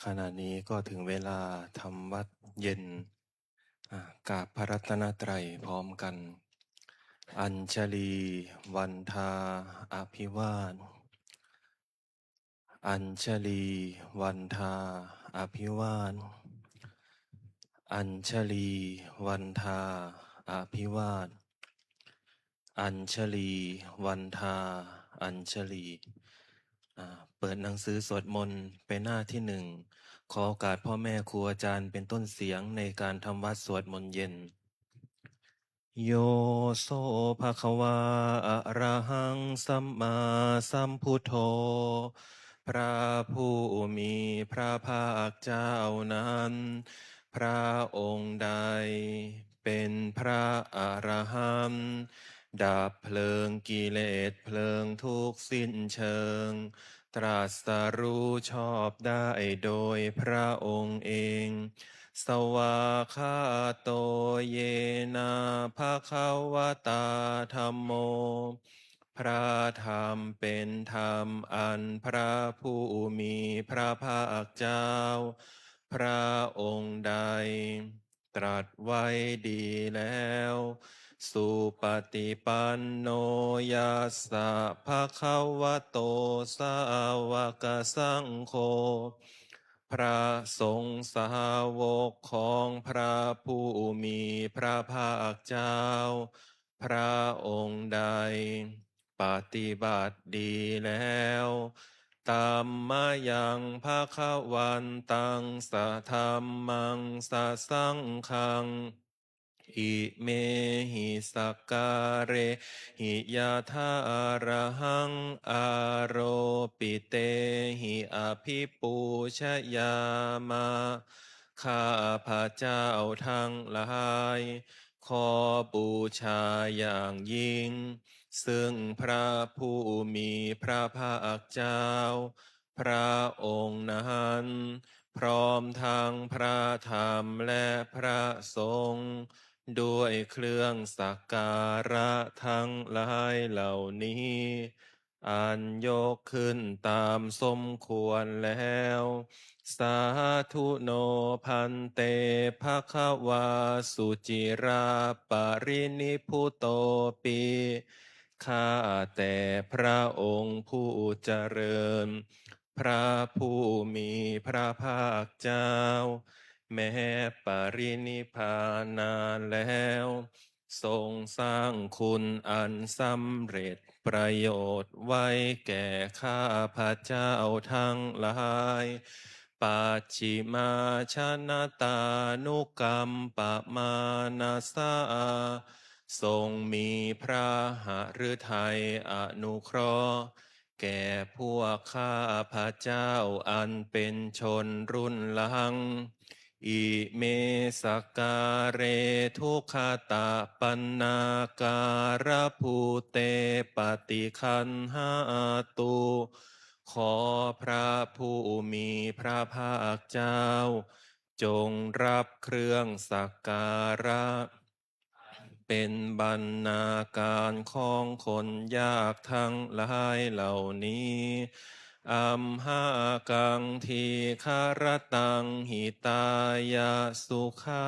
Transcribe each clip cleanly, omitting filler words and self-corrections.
ขณะนี้ก็ถึงเวลาทำวัดเย็นกราบพระรัตนตรัยพร้อมกันอัญชลีวันทาอภิวาทอัญชลีวันทาอภิวาทอัญชลีวันทาอภิวาทอัญชลีวันทาอัญชลีเปิดหนังสือสวดมนต์ไปหน้าที่หนึ่งขอโอกาสพ่อแม่ครูอาจารย์เป็นต้นเสียงในการทำวัดสวดมนต์เย็นโยโสภะคะวาอะระหังสัมมาสัมพุทโธพระผู้มีพระภาคเจ้านั้นพระองค์ใดเป็นพระอรหันต์ดับเพลิงกิเลสเพลิงทุกข์สิ้นเชิงตรัสรู้ชอบได้โดยพระองค์เองสวากขาโตเยนะภะคะวะตาธัมโมพระธรรมเป็นธรรมอันพระผู้มีพระภาคเจ้าพระองค์ใดตรัสไว้ดีแล้วสุปฏิปันโนยัสสะภะคะวะโตสาวกสังโฆพระสงฆ์สาวกของพระผู้มีพระภาคเจ้าพระองค์ใดปฏิบัติดีแล้วตัมมายังภะคะวันตังสะธัมมังสะสังฆังอิเมหิสักการเรหิยะถาอะระหังอโรปิเตหิอภิปูชยามะข้าพระเจ้าทั้งหลายขอบูชาอย่างยิ่งซึ่งพระผู้มีพระภาคเจ้าพระองค์นั้นพร้อมทั้งพระธรรมและพระสงฆ์ด้วยเครื่องสักการะทั้งหลายเหล่านี้อันยกขึ้นตามสมควรแล้วสาธุโนพันเตภะคะวาสุจิราปรินิพพุโตปิข้าแต่พระองค์ผู้เจริญพระผู้มีพระภาคเจ้าแม้ปรินิพพานนานแล้วทรงสร้างคุณอันสำเร็จประโยชน์ไว้แก่ข้าพระเจ้าทั้งหลายปัจฉิมาชนะตานุกรรมปะมานาสาทรงมีพระหฤทัยอนุเคราะห์แก่พวกข้าพระเจ้าอันเป็นชนรุ่นหลังอิเมสกการเรทุกขตาปันนาการภูเตปฏิคันหาตุขอพระผู้มีพระภาคเจ้าจงรับเครื่องสักการะเป็นบรรณาการของคนยากทั้งหลายเหล่านี้อัมหากังทีคารตังหิตายาสุขา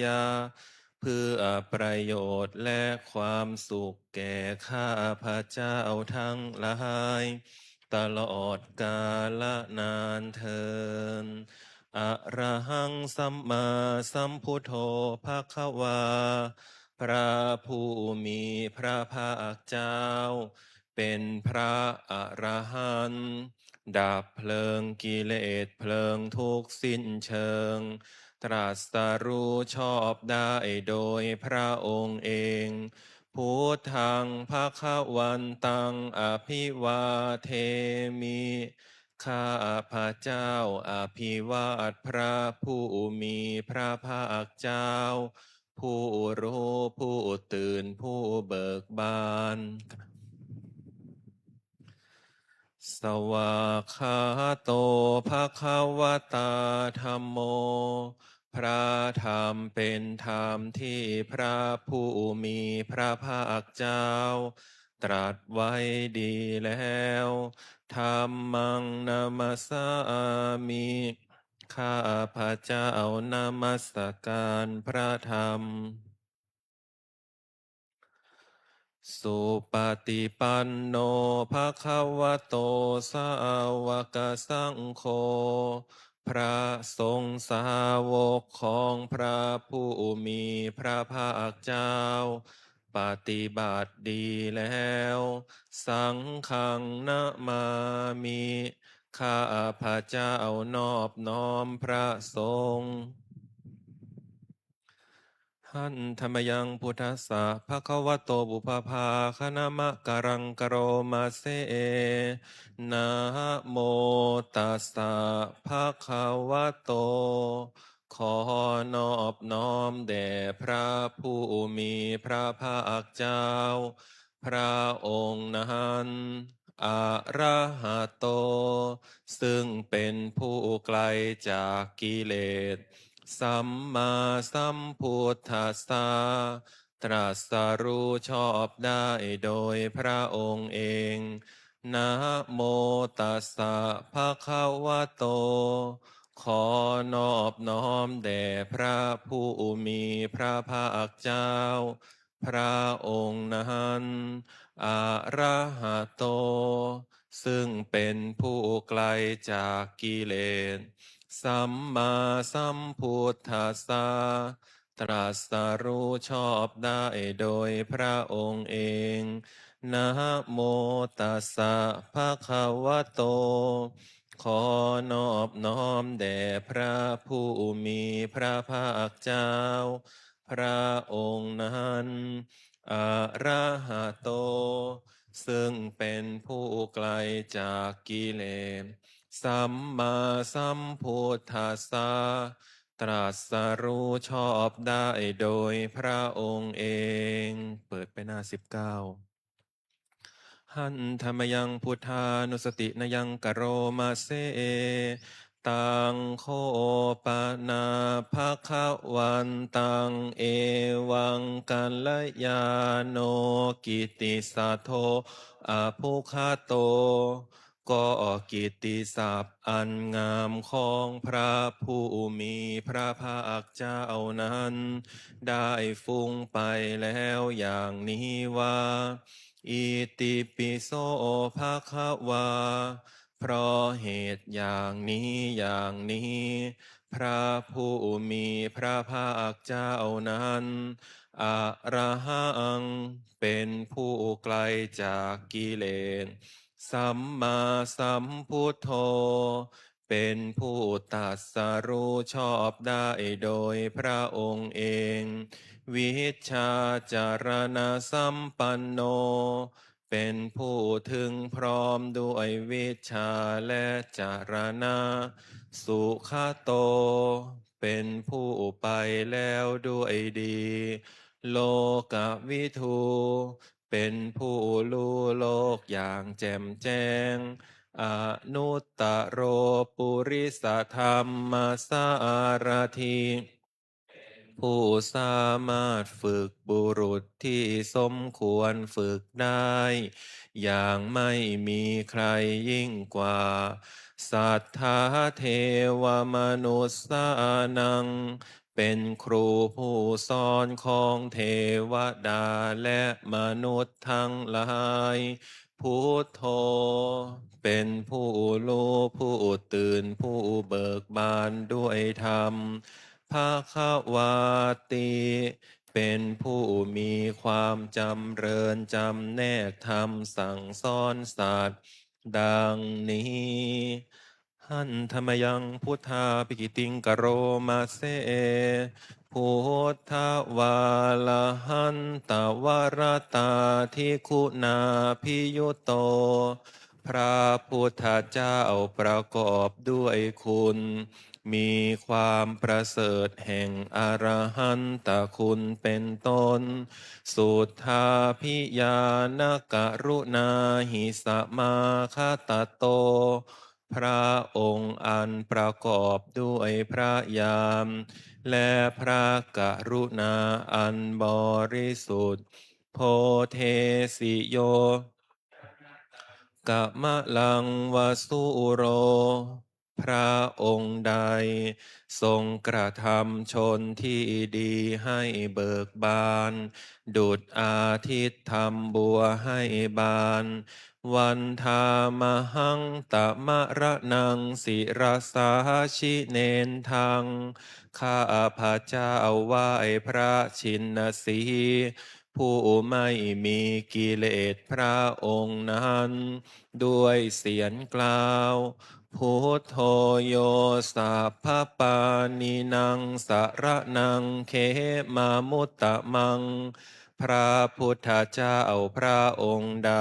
ยาเพื่อประโยชน์และความสุขแก่ข้าพระเจ้าทั้งหลายตลอดกาลนานเทินอะระหังสัมมาสัมพุทโธภะคะวาพระผู้มีพระภาคเจ้าเป็นพระอรหันต์ดับเพลิงกิเลสเพลิงทุกข์สิ้นเชิงตรัสรู้ชอบได้โดยพระองค์เองพุทธังภะคะวันตังอภิวาเทมิข้าพระเจ้าอภิวาทพระผู้มีพระภาคเจ้าผู้รู้ผู้ตื่นผู้เบิกบานสวากขาโตภะคะวะตาธัมโมพระธรรมเป็นธรรมที่พระผู้มีพระภาคเจ้า ตรัสไว้ดีแล้วธัมมังนามัสสามิข้าพระเจ้านมัสการพระธรรมสุปฏิปันโนภะคะวะโตสาวกสังโฆพระสงฆ์สาวกของพระผู้มีพระภาคเจ้าปฏิบัติดีแล้วสังฆังนะมามิข้าพระเจ้านอบน้อมพระสงฆ์ หันธรรมยังพุทธัสสะภะคะวะโตบุพพาคณมะกะรังกะโรมาเซนะโมตัสสะภะคะวะโตขอนอบน้อมแด่พระผู้มีพระภาคเจ้าพระองค์นั้นอะระหะโตซึ่งเป็นผู้ไกลจากกิเลส สัมมาสัมพุทธัสสะตรัสรู้ชอบได้โดยพระองค์เองนะโมตัสสะภะคะวะโตขอนอบน้อมแด่พระผู้มีพระภาคเจ้าพระองค์นั้นอะระหะโตซึ่งเป็นผู้ไกลจากกิเลส สัมมาสัมพุทธัสสะตรัสรู้ชอบได้โดยพระองค์เองนะโมตัสสะภะคะวะโตขอนอบน้อมแด่พระผู้มีพระภาคเจ้าพระองค์นั้นอะระหะโตซึ่งเป็นผู้ไกลจากกิเลส สัมมาสัมพุทธัสสะตรัสรู้ชอบได้โดยพระองค์เองเปิดไปหน้า19หันธรรมยังพุทธานุสตินยังกะโรมาเซตังโคปะนาภะคะวันตังเอวังกัลยาโนกิติสัทโธอะภุคาโต ก็กิตติศัพท์อันงามของพระผู้มีพระภาคเจ้านั้น ได้ฟุ้งไปแล้วอย่างนี้ว่าอิติปิโสภะคะวาเพราะเหตุอย่างนี้อย่างนี้ พระผู้มีพระภาคเจ้านั้นอะระหังเป็นผู้ไกลจากกิเลส สัมมาสัมพุทโธเป็นผู้ตรัสรู้ชอบได้โดยพระองค์เอง วิชาจารณสัมปันโน เป็นผู้ถึงพร้อมด้วยวิชาและจารณะสุขโต เป็นผู้ไปแล้วด้วยดี โลกวิทูเป็นผู้รู้โลกอย่างแจ่มแจ้งอนุตตโรปุริสธรรมสารถีผู้สามารถฝึกบุรุษที่สมควรฝึกได้ อย่างไม่มีใครยิ่งกว่า สัทธาเทวมนุษสานัง เป็นครูผู้สอนของเทวดาและมนุษย์ทั้งหลายพุทโธเป็นผู้รู้ผู้ตื่นผู้เบิกบานด้วยธรรมภาควาติเป็นผู้มีความจำเริญจำแนกธรรมสั่งสอนสัตว์ดังนี้หันธรรมยังพุทธาปิกิติงกโรมาเซพุทธวาลหันตวรตาทิคุณาพิยุโต พระพุทธเจ้าประกอบด้วยคุณ มีความประเสริฐแห่งอรหันตคุณเป็นต้น สุทธาพิยานกรุณาหิสมาคตโต พระองค์อันประกอบด้วยพระยาม และพระกรุณาอันบริสุทธิ์ โพเทสิโยกะมะลังวสุโร พระองค์ใดทรงกระทำชนที่ดีให้เบิกบาน ดุจอาทิตย์ทำบัวให้บาน วันทามหังตะมะระนังศิรสาชิเนนทัง ข้าพระเจ้าไหว้พระชินสี ผู้ไม่มีกิเลสพระองค์นั้น ด้วยเสียงกล่าว พุทโธโยสัพพปานินังสระนังเขมามุตตะมัง พระพุทธเจ้าพระองค์ใด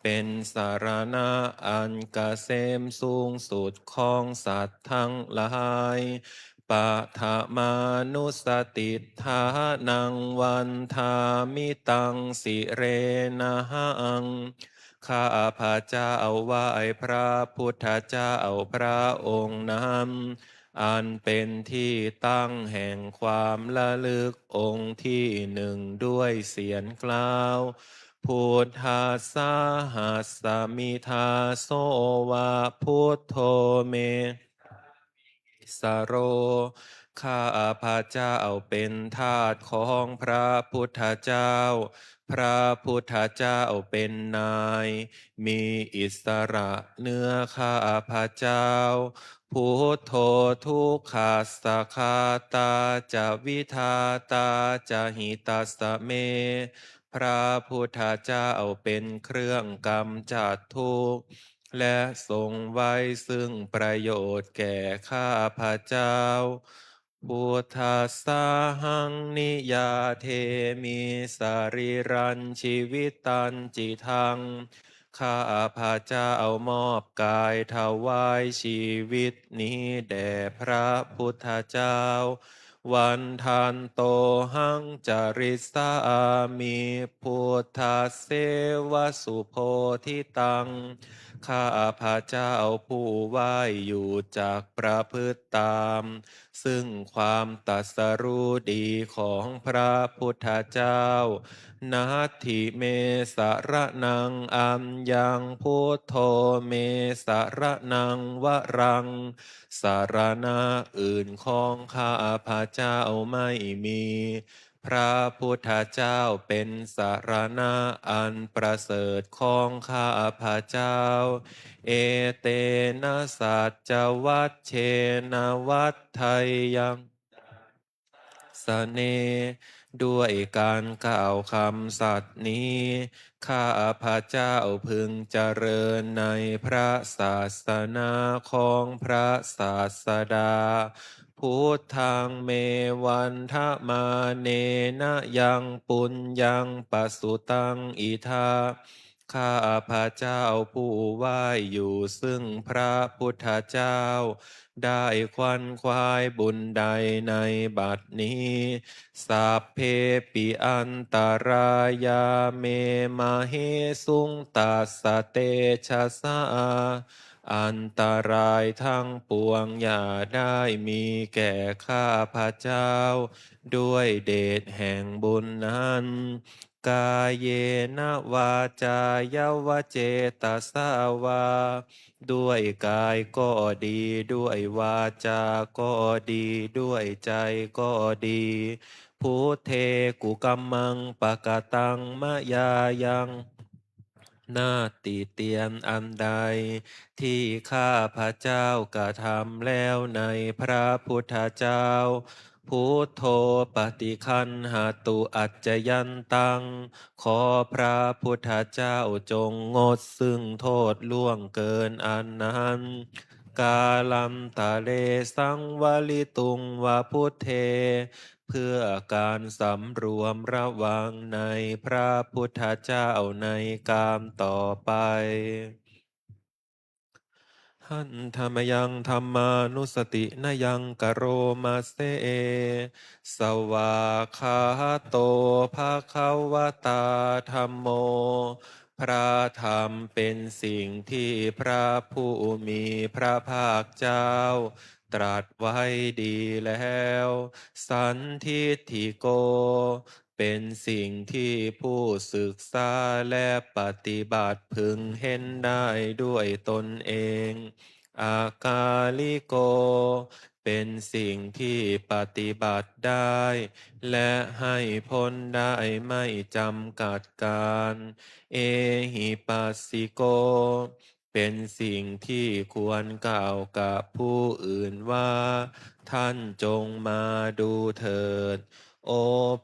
เป็นสารณะอันกเกษมสูงสุดของสัตว์ทั้งหลายปะทะมานุสติทานังวันทามิตังสิเรนะหัง ข้าพระเจ้าไหว้พระพุทธเจ้าพระองค์นั้นอันเป็นที่ตั้งแห่งความระลึกองค์ที่หนึ่งด้วยเสียงกล่าว พุทธัสสะหัสสมิทาโสวะพุทโธเมสโร ข้าพระเจ้าเป็นทาสของพระพุทธเจ้า พระพุทธเจ้าเป็นนาย มีอิสระเนื้อข้าพระเจ้า พุทโธทุกขาสคาตาจะวิทาตาจะหิตัสสะเม พระพุทธเจ้าเป็นเครื่องกำจัดทุกข์และทรงไว้ซึ่งประโยชน์แก่ข้าพระเจ้า พุทธัสสะหังนิยาเทมิสารีรันชีวิตันจิทัง ข้าพระเจ้ามอบกายถวายชีวิตนี้แด่พระพุทธเจ้า วันทันโตหังจริสามิพุทธเสวสุโพธิตัง ข้าพระเจ้าผู้ไหว้อยู่จากประพฤติตาม ซึ่งความตรัสรู้ดีของพระพุทธเจ้า นัตถิเมสระนังอัมยังพุทโธเมสระนังวรัง สารณะอื่นของข้าพระเจ้าไม่มี พระพุทธเจ้าเป็นสารณะอันประเสริฐของข้าพระเจ้า เอเตนะสัจจวัชเชนะวัฏไทยังสเน ด้วยการกล่าวคำสัตย์นี้ ข้าพระเจ้าพึงเจริญในพระศาสนาของพระศาสดา พุทธังเมวันทะมาเนนะยังปุญญังปสุตังอิทา ข้าพระเจ้าผู้ไหว้อยู่ซึ่งพระพุทธเจ้า ได้ควันควายบุญใดในบัดนี้สัพเพปิอันตรายาเมมาเฮสุงตัสสะเตชะสะอันตรายทั้งปวงอย่าได้มีแก่ข้าพระเจ้า ด้วยเดชแห่งบุญนั้น กายเยนะวาจายาวเจตสาวา ด้วยกายก็ดีด้วยวาจาก็ดีด้วยใจก็ดี พุทเทกุกัมมังปะกะตังมะยายังนาติเตียนอันใด ที่ข้าพระเจ้ากระทำแล้วในพระพุทธเจ้า พุทโธปฏิคันหาตุอัจจยันตัง ขอพระพุทธเจ้าจงงดซึ่งโทษล่วงเกินอันนั้น กาลัมตะเลสังวลิตุงวาพุทเท เพื่อการสำรวมระวังในพระพุทธเจ้าในกามต่อไป หันธรรมยังธรรมานุสตินยังกโรมาเซสวาคาโตภาคะวตาธรรมโม พระธรรมเป็นสิ่งที่พระผู้มีพระภาคเจ้า ตรัสไว้ดีแล้ว สันทิฏฐิโก เป็นสิ่งที่ผู้ศึกษาและปฏิบัติพึงเห็นได้ด้วยตนเอง อากาลิโก เป็นสิ่งที่ปฏิบัติได้ และให้พ้นได้ไม่จำกัดการ เอหิปัสสิโก เป็นสิ่งที่ควรกล่าวกับผู้อื่นว่า ท่านจงมาดูเถิด โอ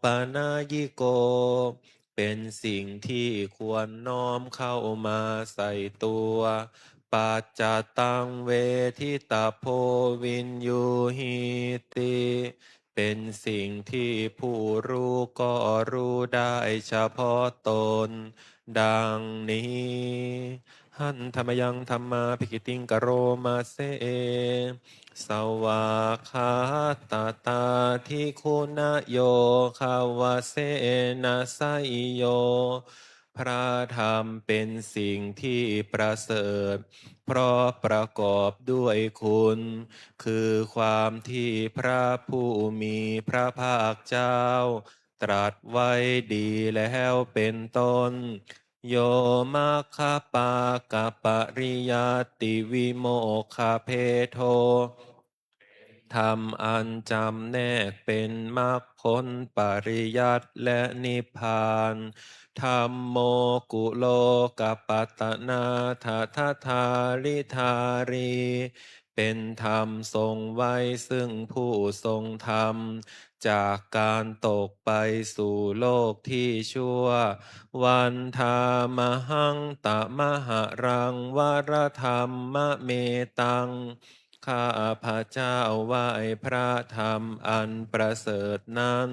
ปานายิโก เป็นสิ่งที่ควรน้อมเข้ามาใส่ตัว ปัจจตังเวทิตาโพวินยูหิติ เป็นสิ่งที่ผู้รู้ก็รู้ได้เฉพาะตน ดังนี้ หันธรรมยังธรรมาภิกิติงกโรมาเซ สวากขาตาตาทิคุณโยคาวาเสนาไสยโย พระธรรมเป็นสิ่งที่ประเสริฐ เพราะประกอบด้วยคุณ คือความที่พระผู้มีพระภาคเจ้า ตรัสไว้ดีแล้วเป็นต้น โยมัคคปากะปริยัติวิโมกขเพโท ธรรมอันจำแนกเป็นมรรคผลปริยัติและนิพพานธรรมโมกุโลกัปปัตตนาทัทธาริธารี เป็นธรรมทรงไว้ซึ่งผู้ทรงธรรม จากการตกไปสู่โลกที่ชั่ว วันธามหังตะมหะรังวรธรรมเมตัง ข้าพระเจ้าไหว้พระธรรมอันประเสริฐนั้น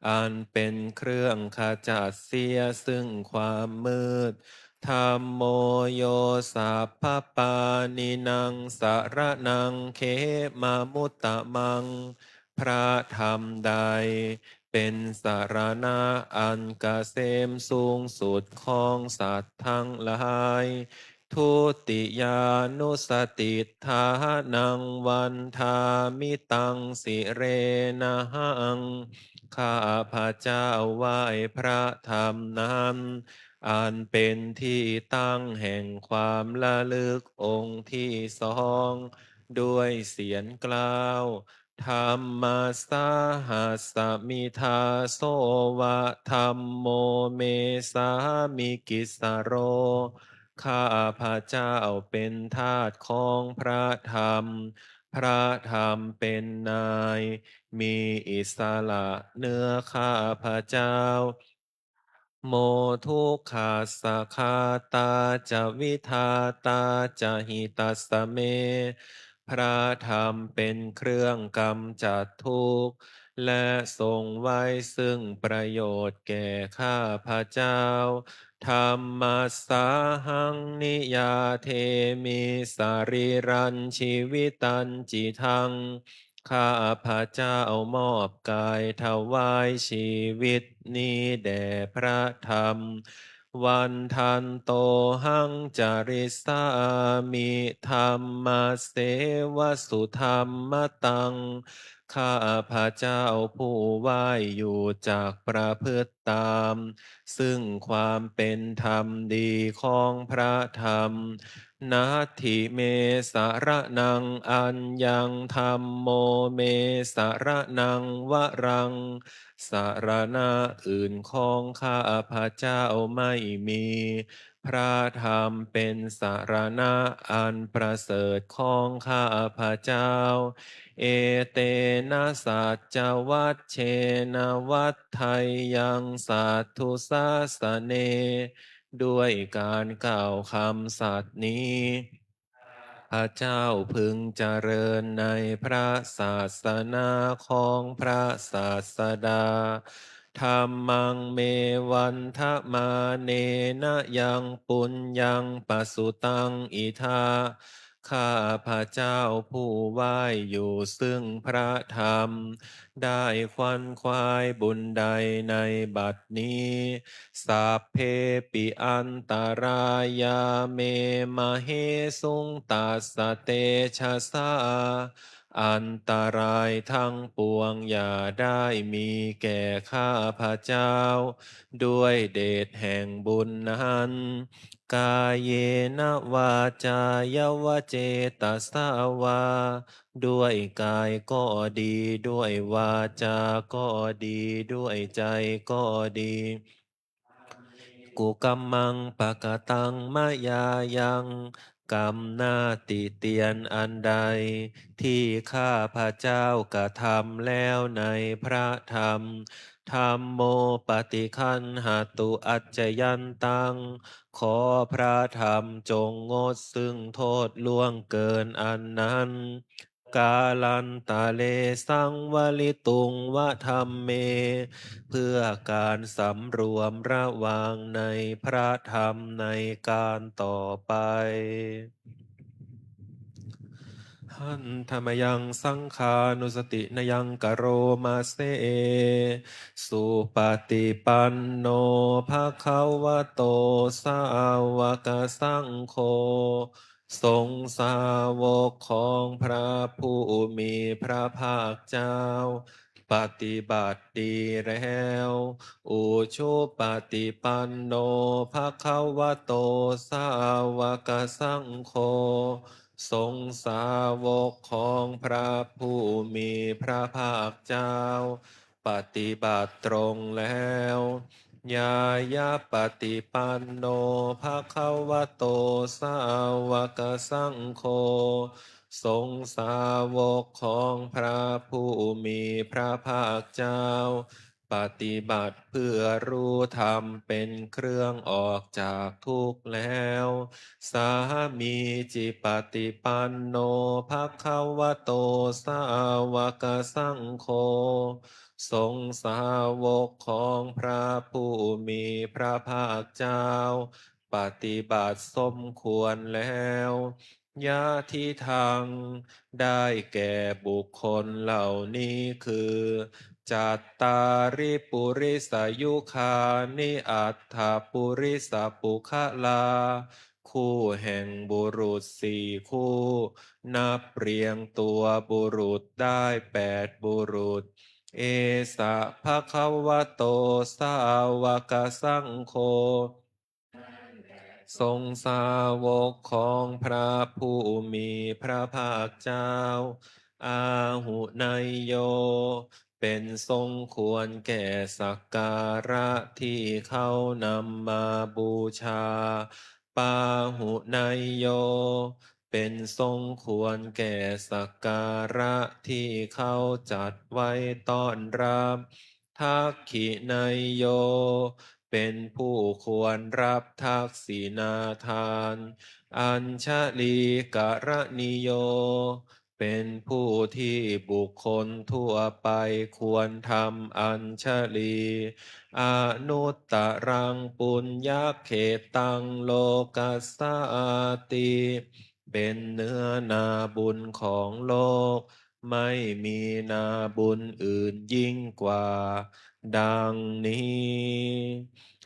อันเป็นเครื่องขจัดเสียซึ่งความมืด ธรรมโมโยสัพพปานินังสารนังเขมามุตตะมัง พระธรรมใดเป็นสารณะอันกเกษมสูงสุดของสัตว์ทั้งหลาย ทุติยานุสติทานังวันทามิตังสิเรนะหัง ข้าพระเจ้าไหว้พระธรรมนั้น อันเป็นที่ตั้งแห่งความระลึกองค์ที่สอง ด้วยเสียงกล่าวธรรมสาหัสมิทาโสวะธรรมโมเมสามิกิสโร ข้าพระเจ้าเป็นทาสของพระธรรม พระธรรมเป็นนาย มีอิสระเนื้อข้าพระเจ้า โมทุกขาสะคาตาจะวิทาตาจะหิตัสสะเม พระธรรมเป็นเครื่องกำจัดทุกข์ และทรงไว้ซึ่งประโยชน์แก่ข้าพระเจ้า ธรรมสาหังนิยาเทมิสารีรันชีวิตันจิทัง ข้าพระเจ้ามอบกายถวายชีวิตนี้แด่พระธรรม วันทันโตหังจาริสามิธรรมเสวสุธรรมตัง ข้าพระเจ้าผู้ไหว้อยู่จากประพฤติตาม ซึ่งความเป็นธรรมดีของพระธรรม นาทิเมสารนังอัญญังธรรมโมเมสารนังวรัง สารณะอื่นของข้าพระเจ้าไม่มี พระธรรมเป็นสารณะอันประเสริฐของข้าพระเจ้า เอเตนะสัจจวัชเชนะวัฏไทยังสัตถุสาสเน ด้วยการกล่าวคำสัตย์นี้ พระเจ้าพึงเจริญในพระศาสนาของพระศาสดา ธรรมังเมวันทะมาเนนะยังปุญญังปสุตังอิทา ข้าพระเจ้าผู้ไหว้อยู่ซึ่งพระธรรม ได้ควันควายบุญใดในบัดนี้สัพเพปิอันตรายาเมมะเหสุงตัสสะเตชะสา อันตรายทั้งปวงอย่าได้มีแก่ข้าพระเจ้าด้วยเดชแห่งบุญนั้นกายเยนะวาจายวเจตสาวาด้วยกายก็ดีด้วยวาจาก็ดีด้วยใจก็ดีกุกัมมังปะกะตังมะยายังกรรมหน้าติเตียนอันใดที่ข้าพระเจ้ากระทำแล้วในพระธรรมธัมโมปฏิคันหาตุอัจจยันตังขอพระธรรมจงงดซึ่งโทษล่วงเกินอันนั้นกาลันตะเลสังวลิตุงวะธรรมเม เพื่อการสำรวมระวังในพระธรรมในการต่อไปหันธรรมยังสังขานุสตินยังกโรมาเซสุปฏิปันโนภะคะวะโตสาวกสังโฆทรงสาวกของพระผู้มีพระภาคเจ้าปฏิบัติดีแล้วอุชุปฏิปันโนภะคะวะโตสาวกสังโฆทรงสาวกของพระผู้มีพระภาคเจ้าปฏิบัติตรงแล้วยายาปฏิปันโนภะคะวะโตสาวกสังโฆทรงสาวกของพระผู้มีพระภาคเจ้าปฏิบัติเพื่อรู้ธรรมเป็นเครื่องออกจากทุกข์แล้วสามีจิปฏิปันโนภะคะวะโตสาวกสังโฆทรงสาวกของพระผู้มีพระภาคเจ้าปฏิบัติสมควรแล้วยะทิทางได้แก่บุคคลเหล่านี้คือจัตตาริปุริสายุคานิอัตถปุริสปุคะลาคู่แห่งบุรุษสี่คู่นับเรียงตัวบุรุษได้8 บุรุษเอสะภะคะวะโตสาวกสังโฆทรงสาวกของพระผู้มีพระภาคเจ้าอาหุนายโยเป็นทรงควรแก่สักการะที่เขานำมาบูชาปาหุนายโยเป็นทรงควรแก่สักการะที่เขาจัดไว้ต้อนรับทักขินายโยเป็นผู้ควรรับทักษิณาทานอัญชลีกรณิโยเป็นผู้ที่บุคคลทั่วไปควรทำอัญชลีอนุตตรังปุญญเขตังโลกัสสาติเป็นเนื้อนาบุญของโลกไม่มีนาบุญอื่นยิ่งกว่าดังนี้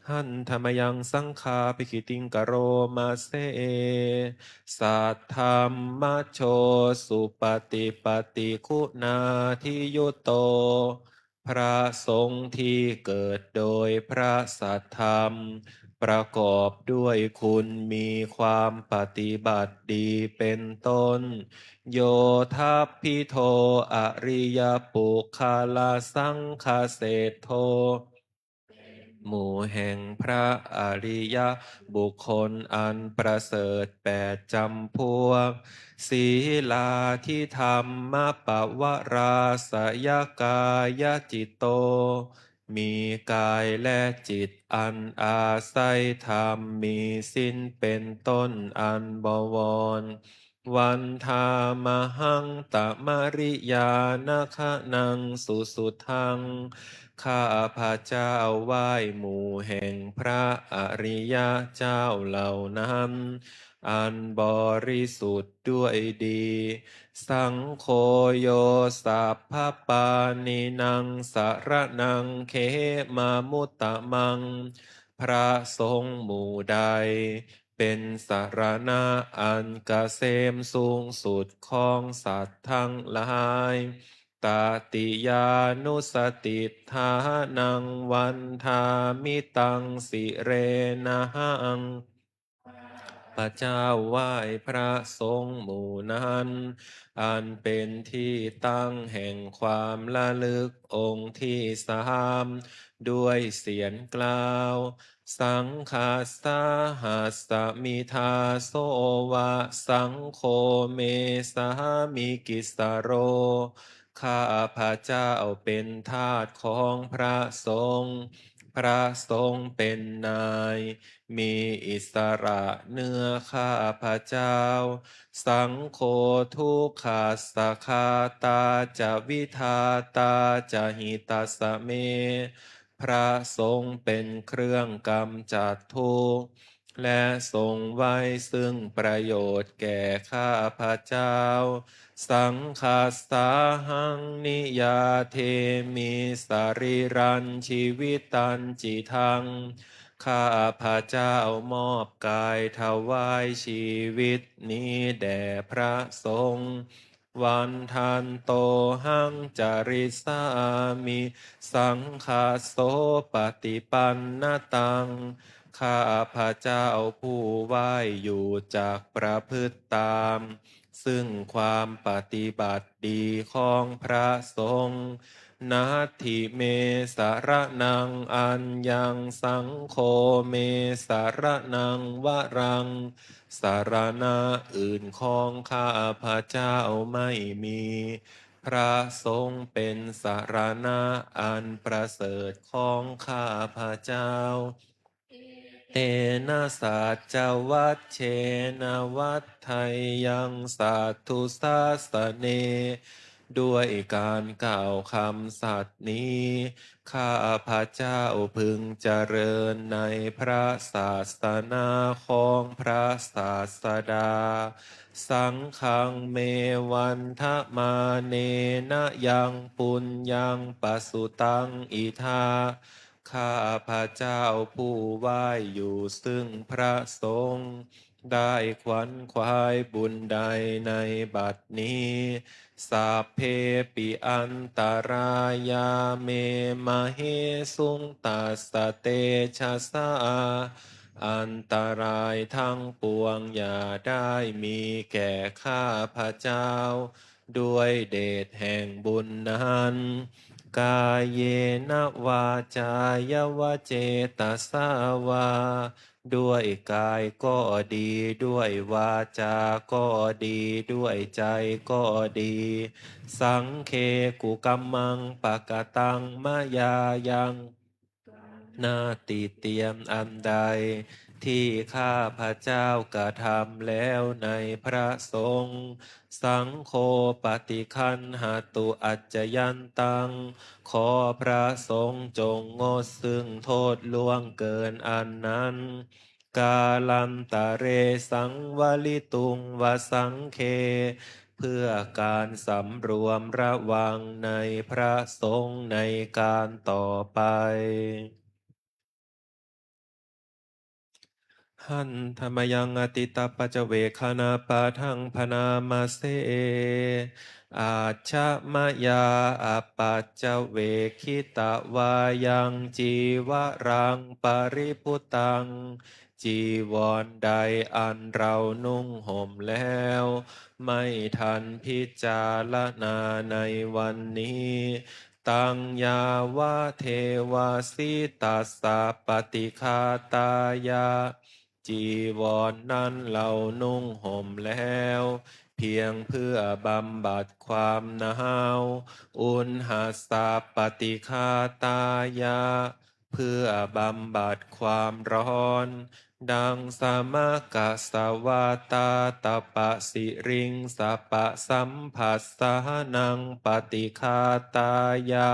หันธรรมยังสังฆาปิกิติงกโรมาเซสัทธรรมโชสุปฏิปฏิคุณาทิยุโตพระสงฆ์ที่เกิดโดยพระสัทธรรมประกอบด้วยคุณมีความปฏิบัติดีเป็นต้นโยทัพพิโทอริยปุคาลาสังคเศธโทหมู่แห่งพระอริยบุคคลอันประเสริฐ8 จำพวกศีลาที่ธรรมปวราสยกายจิตโตมีกายและจิตอันอาศัยธรรมมีสิ้นเป็นต้นอันบวรวันธามหังตะมริยานาคะนังสุสุทังข้าพระเจ้าไหว้หมู่แห่งพระอริยเจ้าเหล่านั้นอันบริสุทธิ์ด้วยดีสังโฆโยสัพพปานินังสารนังเขมามุตตะมังพระสงฆ์หมู่ใด เป เป็นสารณะอันเกษมสูงสุดของสัตว์ทั้งหลายตติยานุสติทานังวันทามิตังสิเรนะหังพระเจ้าไหว้พระสงฆ์หมู่นั้นอันเป็นที่ตั้งแห่งความระลึกองค์ที่สามด้วยเสียงกล่าวสังฆาสาหัสมิทาโสวะสังโฆเมสามิกิสโรข้าพระเจ้าเป็นทาสของพระสงฆ์พระสงฆ์เป็นนายมีอิสระเนื้อข้าพระเจ้าสังโฆทุกขาสคาตาจะวิทาตาจะหิตาสเม พระสงฆ์เป็นเครื่องกำจัดทุกข์และทรงไว้ซึ่งประโยชน์แก่ข้าพระเจ้าสังฆาสาหังนิยาเทมิสาริรันชีวิตันจิทังข้าพระเจ้ามอบกายถวายชีวิตนี้แด่พระสงฆ์วันทันโตหังจาริสามิสังฆาโสปฏิปันนตังข้าพระเจ้าผู้ไหว้อยู่จากประพฤติตามซึ่งความปฏิบัติดีของพระสงฆ์นาทิเมสารนังอัญญังสังโฆเมสารนังวรังสารณะอื่นของข้าพระเจ้าไม่มีพระสงฆ์เป็นสารณะอันประเสริฐของข้าพระเจ้าเอนะสัจวัชเชนะวัฏไทยังสัตถุสาสเนด้วยการกล่าวคำสัตย์นี้ข้าพระเจ้าพึงเจริญในพระศาสนาของพระศาสดาสังฆังเมวันทะมาเนนะยังปุญญังปสุตังอิทาข้าพระเจ้าผู้ไหว้อยู่ซึ่งพระสงฆ์ได้ขวัญขวายบุญใดในบัดนี้สัพเพปิอันตรายาเมมะเฮสุงตัสสะเตชะสาอันตรายทั้งปวงอย่าได้มีแก่ข้าพระเจ้าด้วยเดชแห่งบุญนั้นกายเยนะวาจายวเจตสาวาด้วยกายก็ดีด้วยวาจาก็ดีด้วยใจก็ดีสังเคกุกัมมังปะกะตังมะยายังนาติเตียมอันใดที่ข้าพระเจ้ากระทำแล้วในพระสงฆ์สังโฆปฏิคันหาตุอัจจยันตังขอพระสงฆ์จงงดซึ่งโทษล่วงเกินอันนั้นกาลันตะเรสังวลิตุงวสังเคเพื่อการสำรวมระวังในพระสงฆ์ในการต่อไปหันธรรมยังอติตาปัจเจเวคณาปะทังพนามาเสอาชะมะยาอปัจเจเวคิตะวายังจีวรังปริพุตังจีวรใดอันเรานุ่งห่มแล้วไม่ทันพิจารณาในวันนี้ตังยาวะเทวาสิตัสสะปฏิคาตายาจีวรนนั้นเรานุ่งห่มแล้วเพียงเพื่อบำบัดความหนาวอุณหสาปฏิคาตายาเพื่อบำบัดความร้อนดังสมกะสวาตาตปะสิริงสปะสัมผัสสหนังปฏิคาตายา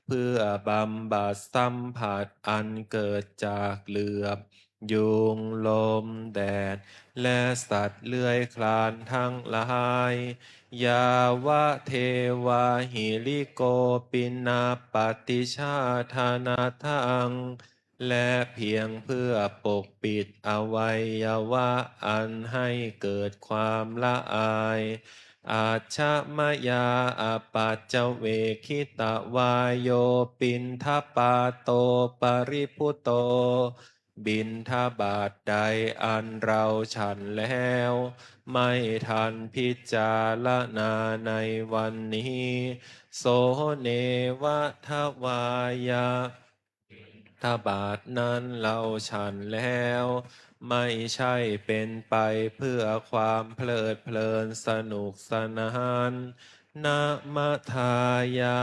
เพื่อบำบัดสัมผัสอันเกิดจากเหลือบยุงลมแดดและสัตว์เลื้อยคลานทั้งหลายยาวะเทวาหิริโกปินาปฏิชาธานาทัง และเพียงเพื่อปกปิดอวัยวะอันให้เกิดความละอายอาชมยาอปัจจเวคิตวายโยปินทปาโตปริพุโตบินทบาทใดอันเราฉันแล้วไม่ทันพิจารณาในวันนี้โสเนวะทวายาถ้าบาทนั้นเราฉันแล้วไม่ใช่เป็นไปเพื่อความเพลิดเพลินสนุกสนานนะมะทายา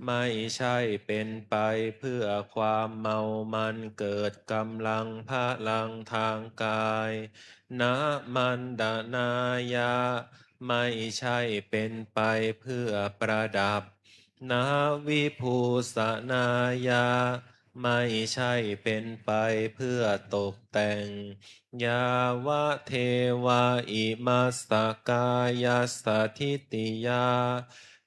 ไม่ใช่เป็นไปเพื่อความเมามันเกิดกำลังพลังทางกายนะมันดานายาไม่ใช่เป็นไปเพื่อประดับนาวิภูสนายาไม่ใช่เป็นไปเพื่อตกแต่งยาวะเทวาอิมาสกายาสถิติยา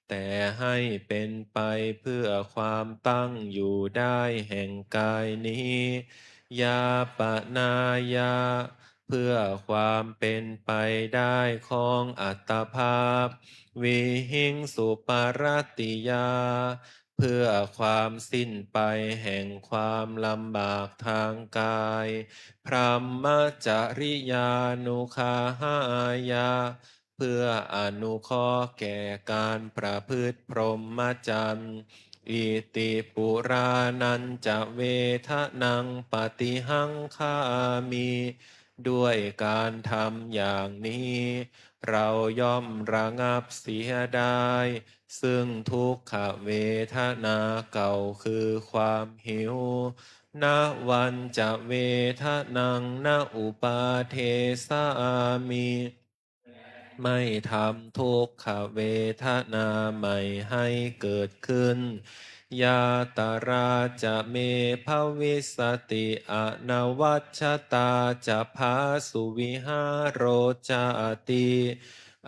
แต่ให้เป็นไปเพื่อความตั้งอยู่ได้แห่งกายนี้ยาปนายาเพื่อความเป็นไปได้ของอัตภาพวิหิงสุปารติยาเพื่อความสิ้นไปแห่งความลำบากทางกายพรหมจริยานุคาหายาเพื่ออนุเคราะห์แก่การประพฤติพรหมจรรย์อิติปุรานันจะเวทนังปฏิหังคามีด้วยการทำอย่างนี้เราย่อมระงับเสียได้ซึ่งทุกขเวทนาเก่าคือความหิวณวันจะเวทนังณอุปาเทสามีไม่ทำทุกขเวทนาใหม่ให้เกิดขึ้นยาตาราจะเมภวิสติอนวัชตาจะพาสุวิหารโรจาติ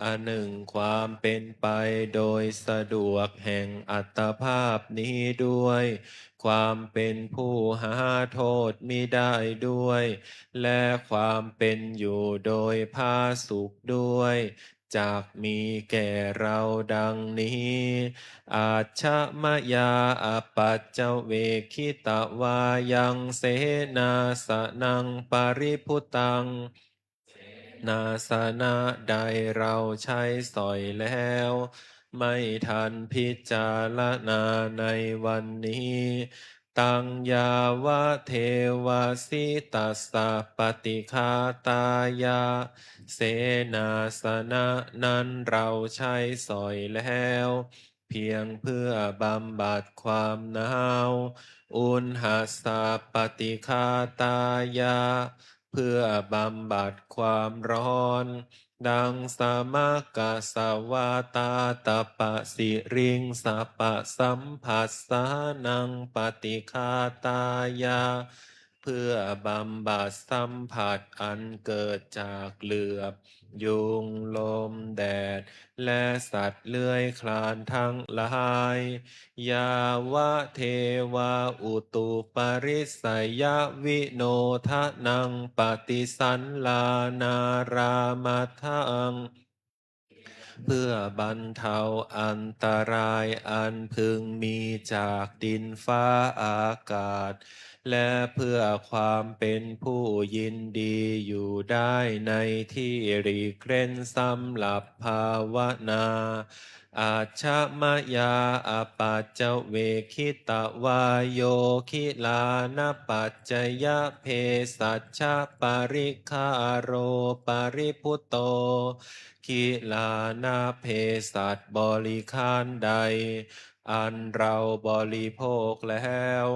อันหนึ่งความเป็นไปโดยสะดวกแห่งอัตภาพนี้ด้วยความเป็นผู้หาโทษมิได้ด้วยและความเป็นอยู่โดยพาสุขด้วยจากมีแก่เราดังนี้อาชมยาอปัจจเวคิตวายังเสนาสนังปริพุตังนาสนะใดเราใช้สอยแล้วไม่ทันพิจารณาในวันนี้ตังยาวะเทวาสิตัสสะปฏิคาตายาเสนาสนะนั้นเราใช้สอยแล้วเพียงเพื่อบำบัดความหนาวอุณหสาปฏิคาตายาเพื่อบำบัดความร้อนดังสามกสวาตาตปะสิริงสัปปะสัมผัสสานังปฏิคาตายาเพื่อบำบัดสัมผัสอันเกิดจากเหลือบยุงลมแดดและสัตว์เลื้อยคลานทั้งหลายยาวะเทวาอุตุปริสยวิโนทะนังปฏิสันลานารามาทังเพื่อบรรเทาอันตรายอันพึงมีจากดินฟ้าอากาศและเพื่อความเป็นผู้ยินดีอยู่ได้ในที่หลีกเล่นสำหรับภาวนาอาชมยาอปัจจเวคิตวายโยคิลานปัจจยเพสัชชปริคาโรปริพุตโตคิลานาเพสัตบริคารใดอันเราบริโภคแล้ว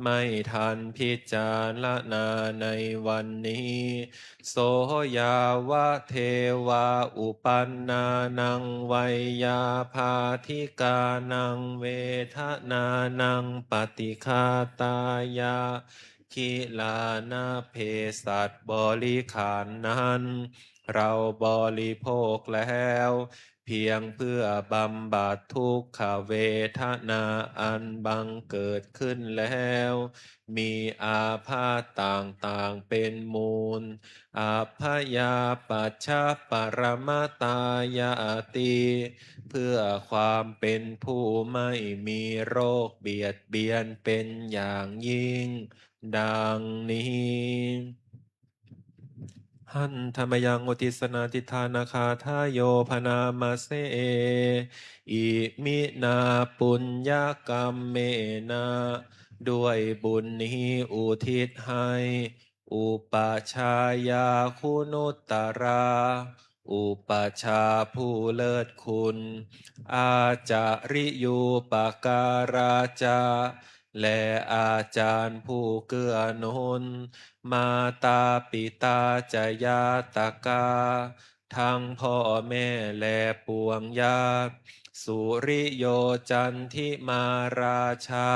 ไม่ทันพิจารณาในวันนี้โสยาวะเทวาอุปันนานังวัยยาภาธิกานังเวทนานังปฏิคาตายาคิลานาเพสัตบริขารนั้น เราบริโภคแล้วเพียงเพื่อบำบัดทุกขเวทนาอันบังเกิดขึ้นแล้วมีอาพาธต่างๆเป็นมูลอาพยาปัชชปรมตายาติเพื่อความเป็นผู้ไม่มีโรคเบียดเบียนเป็นอย่างยิ่งดังนี้ หันธรรมยังอุทิสนาทิธานาคาทายโยพนามาเสอิมินาปุญญกรรมเมนะด้วยบุญนี้อุทิศให้อุปชายาคุณุตตรา อุปชาผู้เลิศคุณ อาจาริยูปการาจาและอาจารย์ผู้เกื้อหนุน มาตาปิตาจยาตกาทั้งพ่อแม่และปวงญาติสุริโยจันทิมาราชา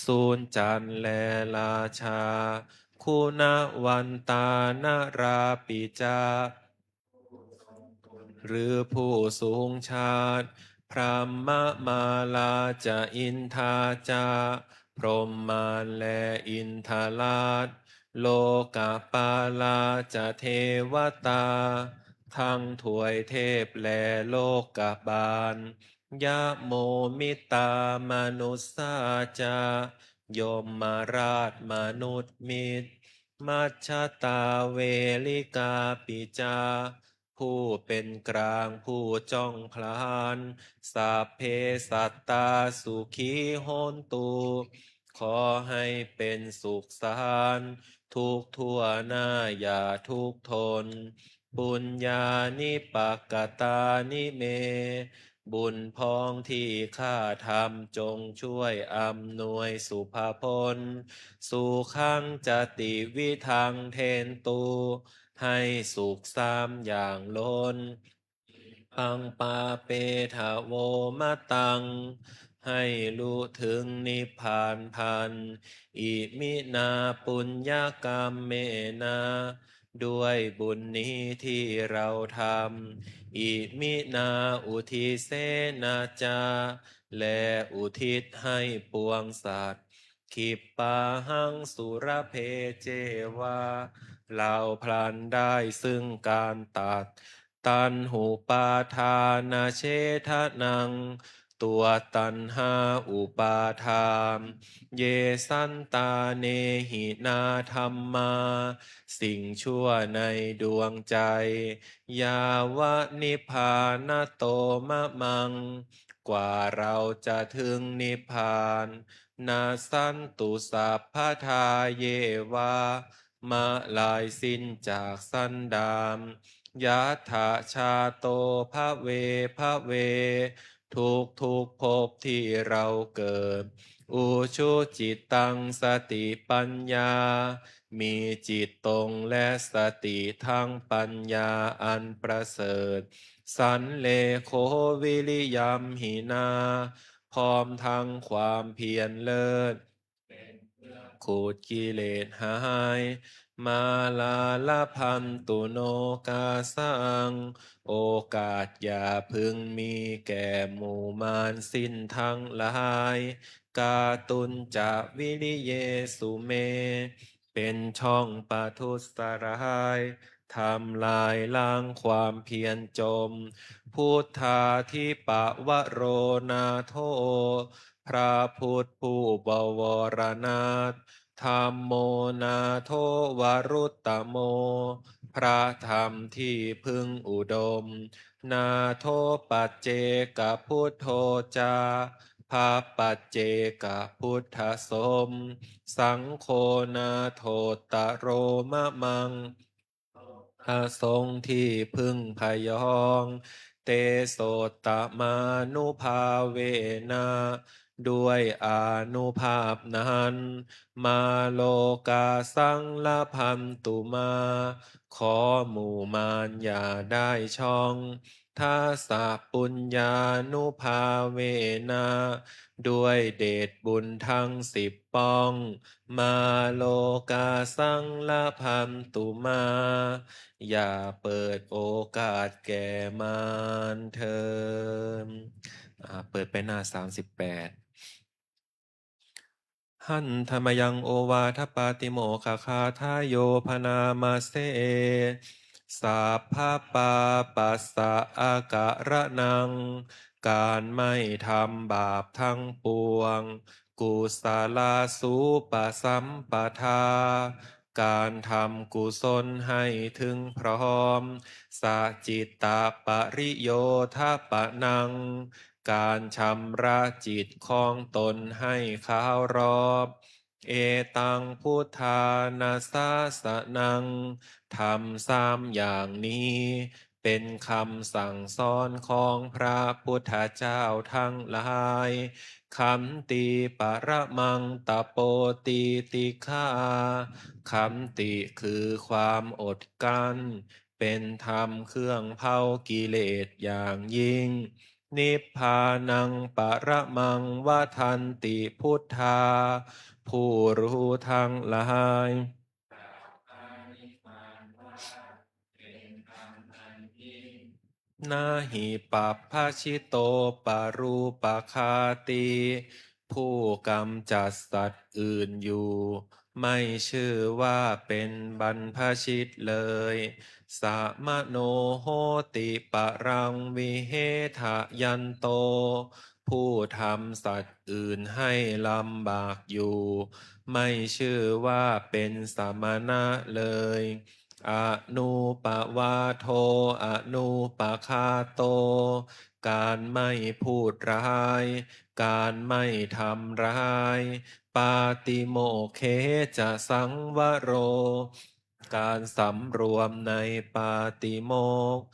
สูนจันทร์และราชาคุณวันตานราปิจา หรือผู้สูงชาติพรหมมาลาจะอินทาจาพรหมมารและอินทาราชโลกาปาลาจะเทวตาทั้งถวยเทพและโลกาบาลยะโมมิตามนุสสาจายมมาราชมนุษย์มิตรมัชฌตาเวลิกาปิจา ผู้เป็นกลางผู้จ้องพลานสัพเพสัตตาสุขีโหนตุขอให้เป็นสุขสานทุกทั่วหน้าอย่าทุกข์ทนปุญญานิปักกตานิเม บุญพ้องที่ข้าทำจงช่วยอำนวยสุภาพลสุขังจติวิทังเทนตูให้สุขสามอย่างล้นปังปาเปทะโวมะตังให้รู้ถึงนิพพานพันอิมินาปุญญากรรมเมนาด้วยบุญนี้ที่เราทำอิมินาอุทิเสนาจาและอุทิศให้ปวงสัตว์ขิปปาหังสุรเพเจวาเราพลันได้ซึ่งการตัด ตันหูปาทานาเชทะนังตัวตันหาอุปาทานเยสันตาเนหินาธรรมาสิ่งชั่วในดวงใจยาวะนิพพานโตมะมังกว่าเราจะถึงนิพพานนาสันตุสัพพทาเยวามาลายสิ้นจากสันดานยัตถาชาโตภะเวภะเวทุกภพที่เราเกิดอุชุจิตตังสติปัญญามีจิตตรงและสติทั้งปัญญาอันประเสริฐสันเลโควิริยัมหินาพร้อมทั้งความเพียรเลิศขูดกิเลสหายมาลาลพันตุโนกาสังโอกาสอย่าพึงมีแก่หมู่มารสิ้นทั้งหลายกาตุนจะวิริเยสุเม เป็นช่องปาทุสร้ายทำลายล้างความเพียรจม พุทธาทิปะวะโรนาโทพระพุทธผู้บวรนาถธรรมโมนาโทวรุตตโม พระธรรมที่พึงอุดม นาโทปัจเจกพุทโธจาภาปัจเจกพุทธสม สังโฆนาโทตะโรมะมังอาสงฆ์ที่พึ่งพยอง เตโสตะมานุภาเวนะ ด้วยอานุภาพนั้นมาโลกาสังละพันตุมา ขอหมู่มารอย่าได้ช่องทัสสะปุญญานุภาเวนะด้วยเดชบุญทั้งสิบป้อง มาโลกาสังละพันตุมา อย่าเปิดโอกาสแก่มารเถิดเปิดไปหน้า38หันธรรมยังโอวาทปาติโมคคาทายโยพนามาเสสัพพะปาปัสสะอากะระนัง การไม่ทำบาปทั้งปวง กุศลาสุปสัมปทา การทำกุศลให้ถึงพร้อมสัจิตตปริโยทปะนัง การชำระจิตของตนให้ขาวรอบ เอตังพุทธานาสาสนังทำซ้ำอย่างนี้ เป็นคำสั่งสอนของพระพุทธเจ้าทั้งหลายขันติปรมังตะโปติติฆาขันติคือความอดกลั้นเป็นธรรมเครื่องเผากิเลสอย่างยิ่ง นิพพานังปรมังวทันติพุทธา ผู้รู้ทั้งหลายนาหิปัปพชิโตปารูปคาติ ผู้กำจัดสัตว์อื่นอยู่ ไม่ชื่อว่าเป็นบรรพชิตเลยสามโนโหติปรังวิเหทะยันโต ผู้ทำสัตว์อื่นให้ลำบากอยู่ ไม่ชื่อว่าเป็นสมณะเลยอนุปวาโทอนุปคาโต การไม่พูดร้าย การไม่ทำร้าย ปาติโมกเขจะสังวโร การสำรวมในปาติโมกข์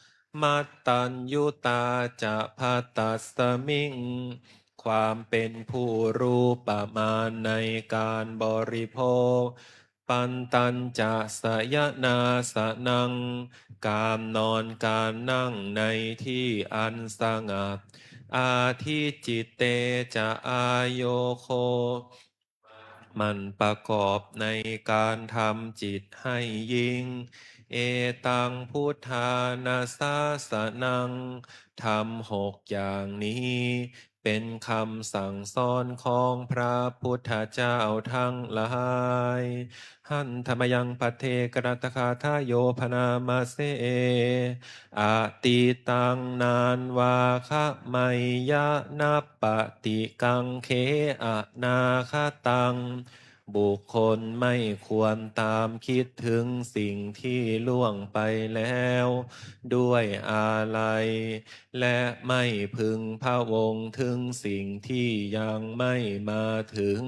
มัตตัญยุตาจะพัตตัสมิง ความเป็นผู้รู้ประมาณในการบริโภค ปันตัญจะสยนาสนัง การนอนการนั่งในที่อันสงัด อาทิจิตเตจะอายโยโค มันประกอบในการทำจิตให้ยิ่ง เอตังพุทธานาสาสนังทำ6อย่างนี้ เป็นคำสั่งสอนของพระพุทธเจ้าทั้งหลาย หันธรรมยังพัทเทกรัตคาทายโยพนามาเสอาติตังนานวาคะไมยะนัปปติกังเขอนาคตัง บุคคลไม่ควรตามคิดถึงสิ่งที่ล่วงไปแล้ว ด้วยอาลัย และไม่พึงพะวงถึงสิ่งที่ยังไม่มาถึง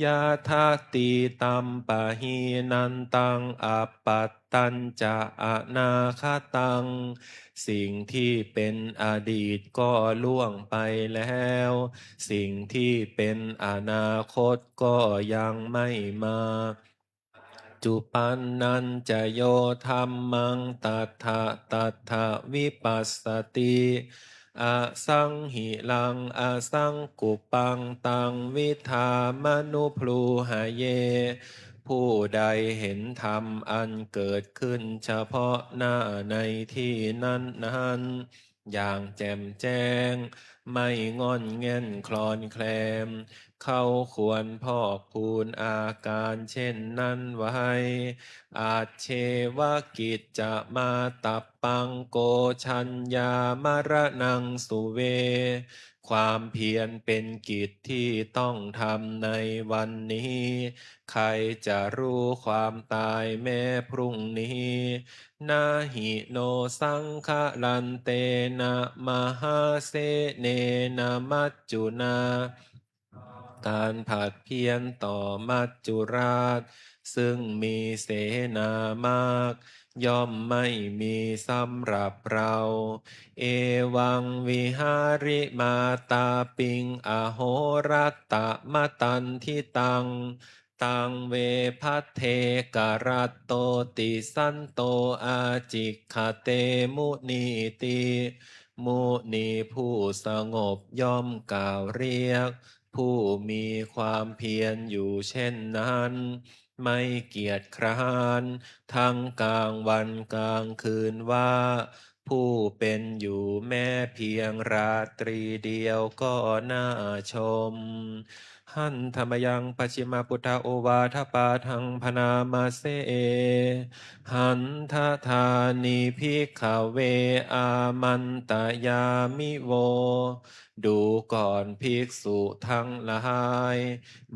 ยาทาติตัมปะหีนันตังอัปปัตตัญจะอนาคตัง สิ่งที่เป็นอดีตก็ล่วงไปแล้ว สิ่งที่เป็นอนาคตก็ยังไม่มา จุปันนันจะโยธรรมังตัทธะตัทธะวิปัสสติอสังหิลังอสังกุปังตังวิธามนุพลูหะเย ผู้ใดเห็นธรรมอันเกิดขึ้นเฉพาะหน้าในที่นั้นนั้นอย่างแจ่มแจ้ง ไม่งอนแง่นคลอนแคลม เขาควรพอกพูนอาการเช่นนั้นไว้ อาจเชวกิจจะมาตับปังโกชัญญามรณังสุเว ความเพียรเป็นกิจที่ต้องทำในวันนี้ ใครจะรู้ความตายแม้พรุ่งนี้นาหิโนสังฆลันเตนะมหาเสเนนะมัจจุนา การผัดเพี้ยนต่อมัจจุราช ซึ่งมีเสนามาก ย่อมไม่มีสำหรับเรา เอวังวิหาริมาตาปิงอโหรัตตะมะตันทิตัง ตังเวพัทเทกรัตโตติสันโตอาจิกขเตมุนีติมุนีผู้สงบย่อมกล่าวเรียก ผู้มีความเพียรอยู่เช่นนั้น ไม่เกียจคร้านทั้งกลางวันกลางคืนว่า ผู้เป็นอยู่แม้เพียงราตรีเดียวก็น่าชม หันธรรมยังปัจฉิมาพุทธโอวาทปาทังพนามาเสหันทธานิพิกขเวอามันตยามิโว ดูก่อนภิกษุทั้งหลาย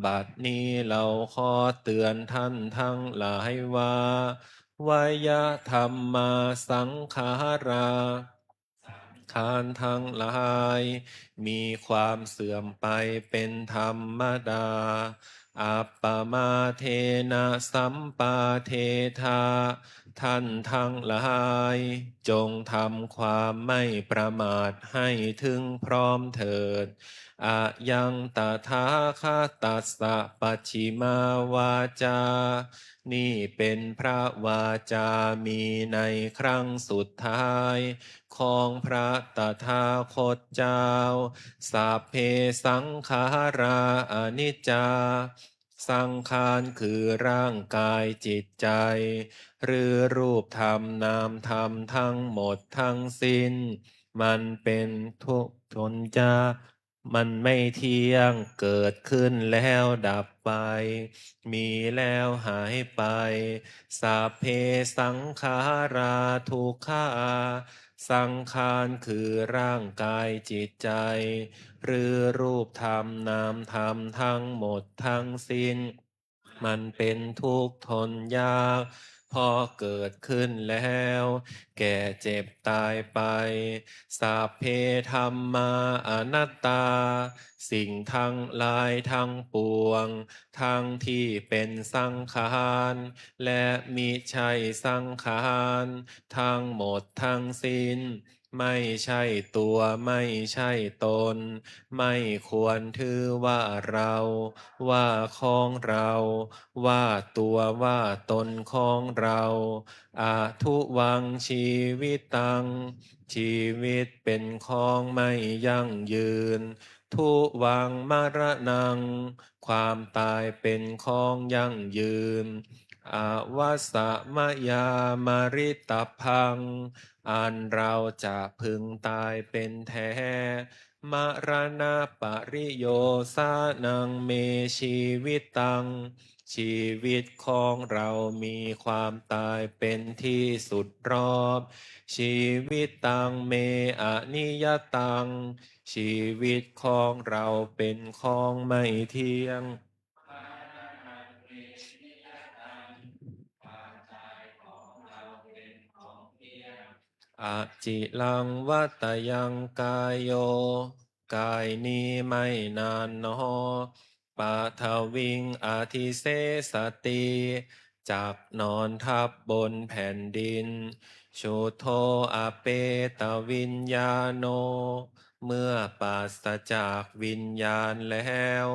บัดนี้เราขอเตือนท่านทั้งหลายว่าวยธรรมมาสังขาราคารทั้งหลาย มีความเสื่อมไปเป็นธรรมดา อัปปมาเทนะสัมปาเทธาท่านทั้งหลาย จงทำความไม่ประมาทให้ถึงพร้อมเถิดอะยังตถาคตัสสะปัจฉิมาวาจา นี่เป็นพระวาจามีในครั้งสุดท้ายของพระตถาคตเจ้าสัพเพสังขาราอนิจจา สังขารคือร่างกายจิตใจ หรือรูปธรรมนามธรรมทั้งหมดทั้งสิ้น มันเป็นทุกข์ทนยากมันไม่เที่ยงเกิดขึ้นแล้วดับไป มีแล้วหายไปสัพเพสังขาราทุกขาสังขารคือร่างกายจิตใจ หรือรูปธรรมนามธรรมทั้งหมดทั้งสิ้น มันเป็นทุกข์ทนยากพอเกิดขึ้นแล้ว แก่เจ็บตายไปสัพเพธรรมาอนัตตา สิ่งทั้งหลายทั้งปวง ทั้งที่เป็นสังขารและมิใช่สังขารทั้งหมดทั้งสิ้น ไม่ใช่ตัวไม่ใช่ตน ไม่ควรถือว่าเราว่าของเรา ว่าตัวว่าตนของเราอาทุวังชีวิตตัง ชีวิตเป็นของไม่ยั่งยืน ทุวังมรณัง ความตายเป็นของยั่งยืน อวัสสะมยามาริตพัง อันเราจะพึงตายเป็นแท้ มรณะปริโยสานังเมชีวิตตัง ชีวิตของเรามีความตายเป็นที่สุดรอบ ชีวิตตังเมอนิยตัง ชีวิตของเราเป็นของไม่เที่ยง อาจิลังวัตยังกายโย กายนี้ไม่นานหนอปาทวิงอาทิเสสติจักนอนทับบนแผ่นดินชุโทอเปตวิญญาโน เมื่อปราศจากวิญญาณแล้ว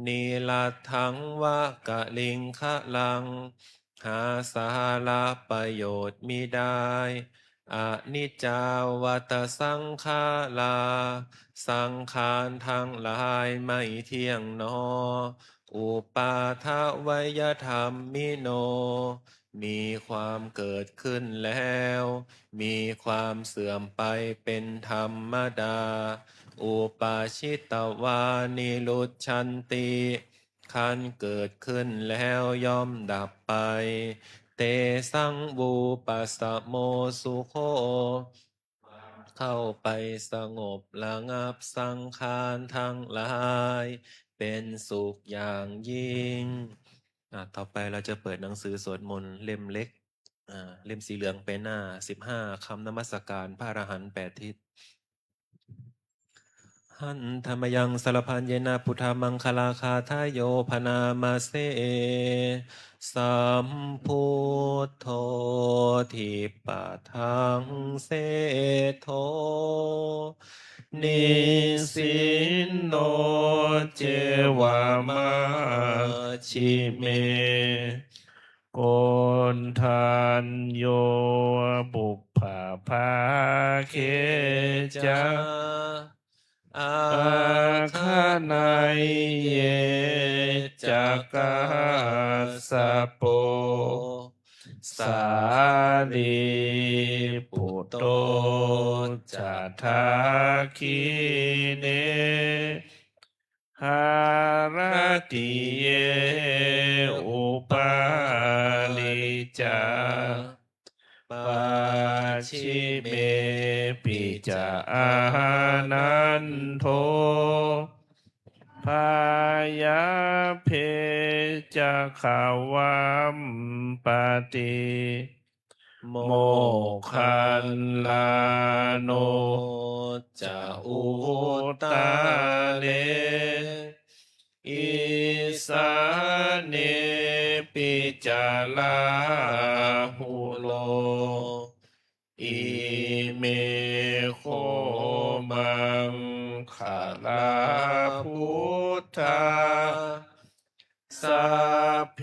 นีลัตถังวะกะลิงคะลัง หาสาระประโยชน์มิได้ อนิจจาวัตสังขาราสังขารทั้งหลายไม่เที่ยงหนอ อุปาทวยธรรมมิโน มีความเกิดขึ้นแล้ว มีความเสื่อมไปเป็นธรรมดา อุปาชิตวานิรุชชันติขันเกิดขึ้นแล้วย่อมดับไป เตสังวูปัสสะโมสุโค เข้าไปสงบระงับสังขารทั้งหลาย เป็นสุขอย่างยิ่งต่อไปเราจะเปิดหนังสือสวดมนต์เล่มเล็กเล่มสีเหลืองไปหน้า15คำนมัสการพระอรหันต์8 ทิศ หันธรรมยังสารพันเยนะพุทธามังคลาคาทายโยพนามาเสสัมพุทโธทิปะทังเสโทนิสินโนเจวามะชิเมโกนทันโยบุพพาภาเคจาอาคาไนเยจักกาสปโปสาลีปุตโตจัตถาคีเนหารติเยอุปาลิจาปัจฉิเมปิจาอานันโทพายาเพจะขาวามปฏิโมคันลาโนจะอุตตาเลอิสาเนปิจาลาหุโลอิเมโคมังคาลาพุทธาสัพเพ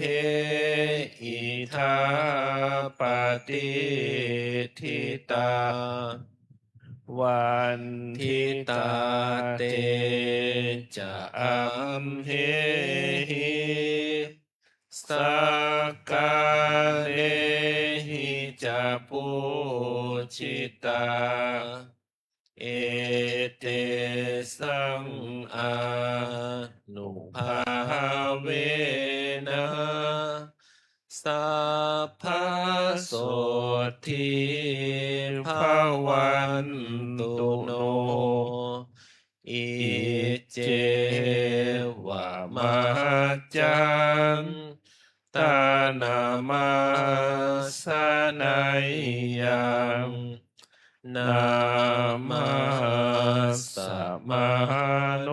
อิทาปฏิทิตาวันทิตาเตจะอัมเหหิสักกาเลหิจะปุชิตาเอเตสังอานุภาเวนะสัพพะโสทิภาวันตุโนอิเจวะมาจังตานามาสนัยยังนามาสมาโน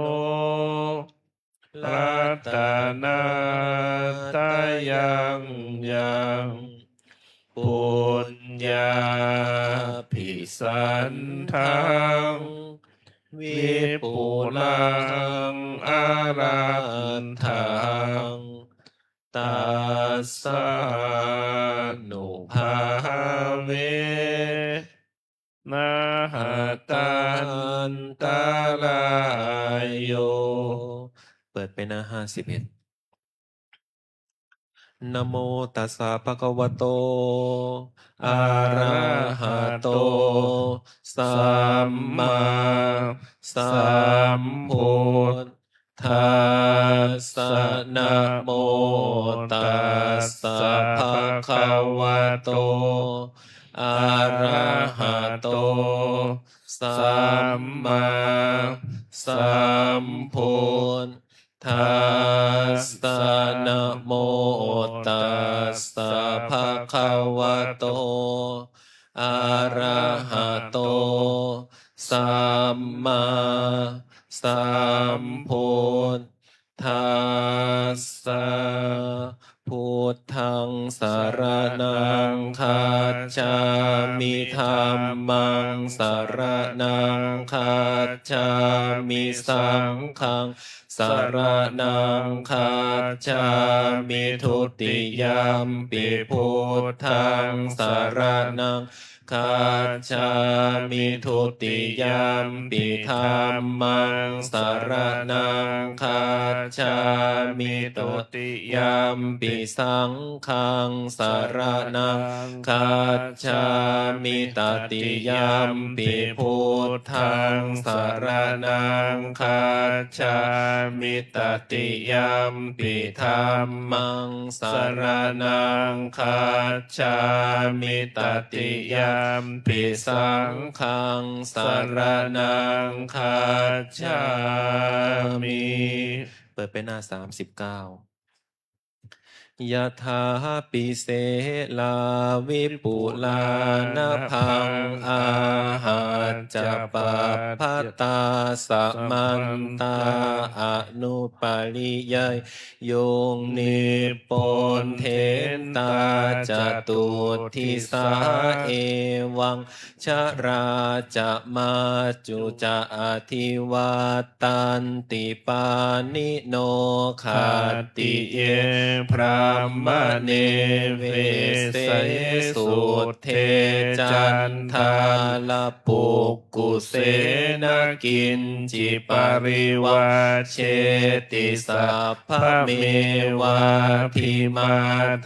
รัตนาตายังยังปุญญาภิสันทังวิปุลังอารันทังตัสสะนุภาเวนะหตันตาลายโยเปิดไปหน้า51นะโมตัสสะภะคะวะโตอะระหะโตสัมมาสัมพุทธัสสะนะโมตัสสะภะคะวะโตอะระหะโตสัมมาสัมพุทธัสสะนะโมตัสสะภะคะวะโตอะระหะโตสัมมาสัมพุทธัสสะพุทธังสารนังคัจฉามิธัมมังสารนังคัจฉามิสังฆังสารนังคัจฉามิทุติยมปิพุทธังสารนังคัจฉามิทุติยมปิธัมมังสารนังคัจฉามิทุติยมปิสังฆังสารนังคัจฉามิตติยมปิพุทธังสารนังคัจฉามิตติยมปิธัมมังสารนังคัจฉามิตติยมปิสังฆังสารนังคัจฉามิเปิดไปหน้า39 ยะถาปิเสลาวิปุลานะพังอาหาจะปะพัตตาสะมันตาอนุปาลิยยโยงนิปนเทนตาจตุทิสาเอวังชราจะมาจุจะอธิวาตันติปานิโนขัตติเยพระมเนเวเสสุเทจันทาลปุกกุเสนกินจิปริวาเชติสัพพะเมวาภิมา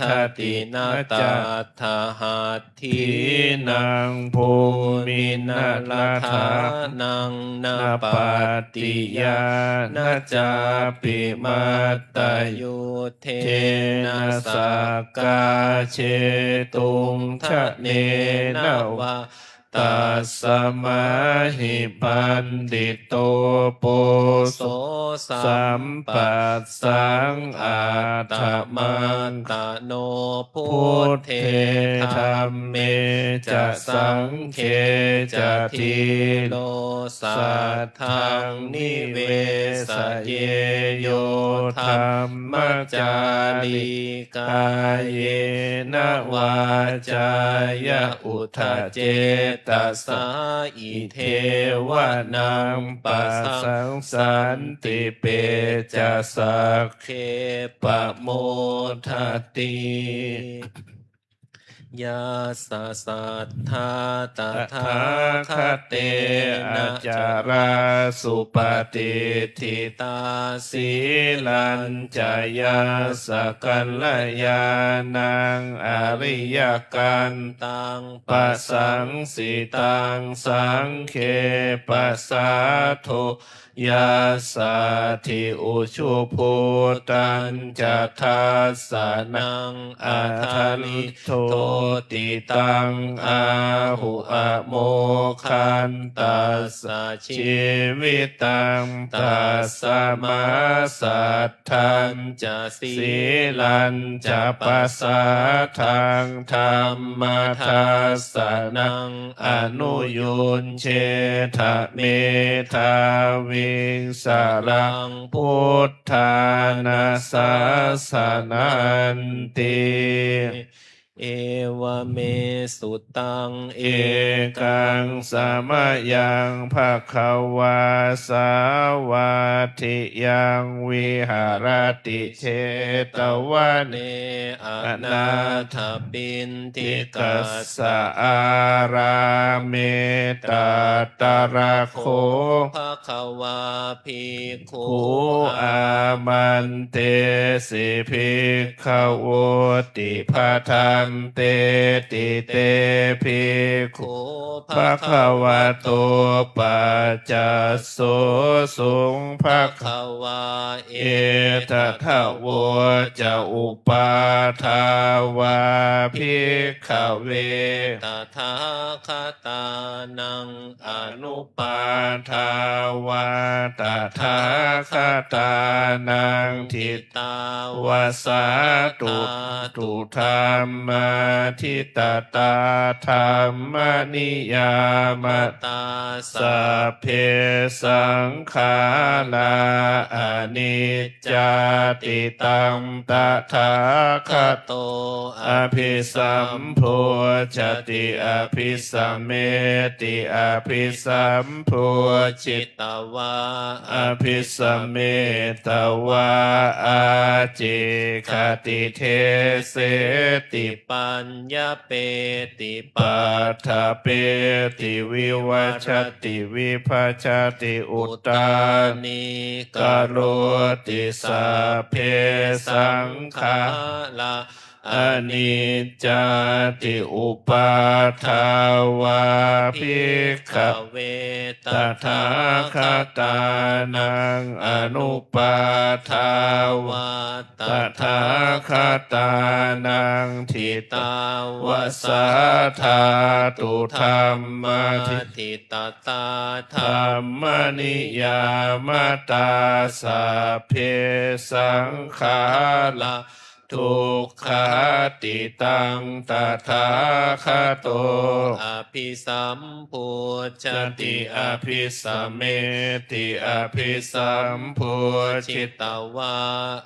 ทตินาตาทหัตถีนังภูมินาลธานังนาปติยานาจาปิมาตยุเทนะสักกาเชตุงทะเนนะวะตัสสมาหิปันติโตโปโสสัมปัสสังอาตมังตโนพุทเทธัมเมจะสังเคจะทีโลสัทธังนิเวสเยโยธัมมจาริกายเยนะวาจายะอุทธเจตสาอิเทวะนังปัสสังสันติเปจะสักเคปะโมทติยาสสัทธาตถาคเตนะจาราสุปฏิทิตาสีลัญจายาสกัลยานังอริยกันตังปัสสังสิตังสังเคปัสสาโทยาสัทธิอุชุภูตัญจะทัสสะนังอัทธลิโทติตังอาหุอะโมคันตัสสะชีวิตังตัสสะมาสัทธันจะสีลันจะปัสสะทังธรรมทัสสะนังอนุยุญเชทะเมทาวิงสารังพุทธานาสาสนันติเอวเมสุตังเอกังสมยังภะคะวาสาวาทิยังวิหารติเชตวะเนอนาถปินทิกัสสะอาราเมตตระโคภะคะวาภิกขุอามันเตสิภิกขวติภะทันเตติเตภิกขุภะคะวะโตปัจจัสโสสุงภะคะวาเอตถาวจะอุปาทาวาภิกขเวตถาคตานังอนุปาทาวาตถาคตานังทิตาวาสาตุธรรมทิตตาธรรมนิยามตาสัพเพสังขาราอนิจจติตังตถาคโตอภิสัมโพชติอภิสัมเมติอภิสัมโพจิตตวาอภิสัมเมตวาอาจิคติเทเสติปัญญเปติปัฏฐเปติวิวัชติวิภัชติอุตตานิกโรติสัพเพสังขาราอนิจจติอุปาทาวาภิกขเวตถาคตานังอนุปาทาวาตถาคตานังทิตาวาสาธาตุธรรมทิตตาธรรมนิยามตาสัพเพสังขารา ทุกขาติตังตถาคโต อภิสัมพุทธ จติอภิสัมเมติอภิสัมพุท ชิ ธิ ตวา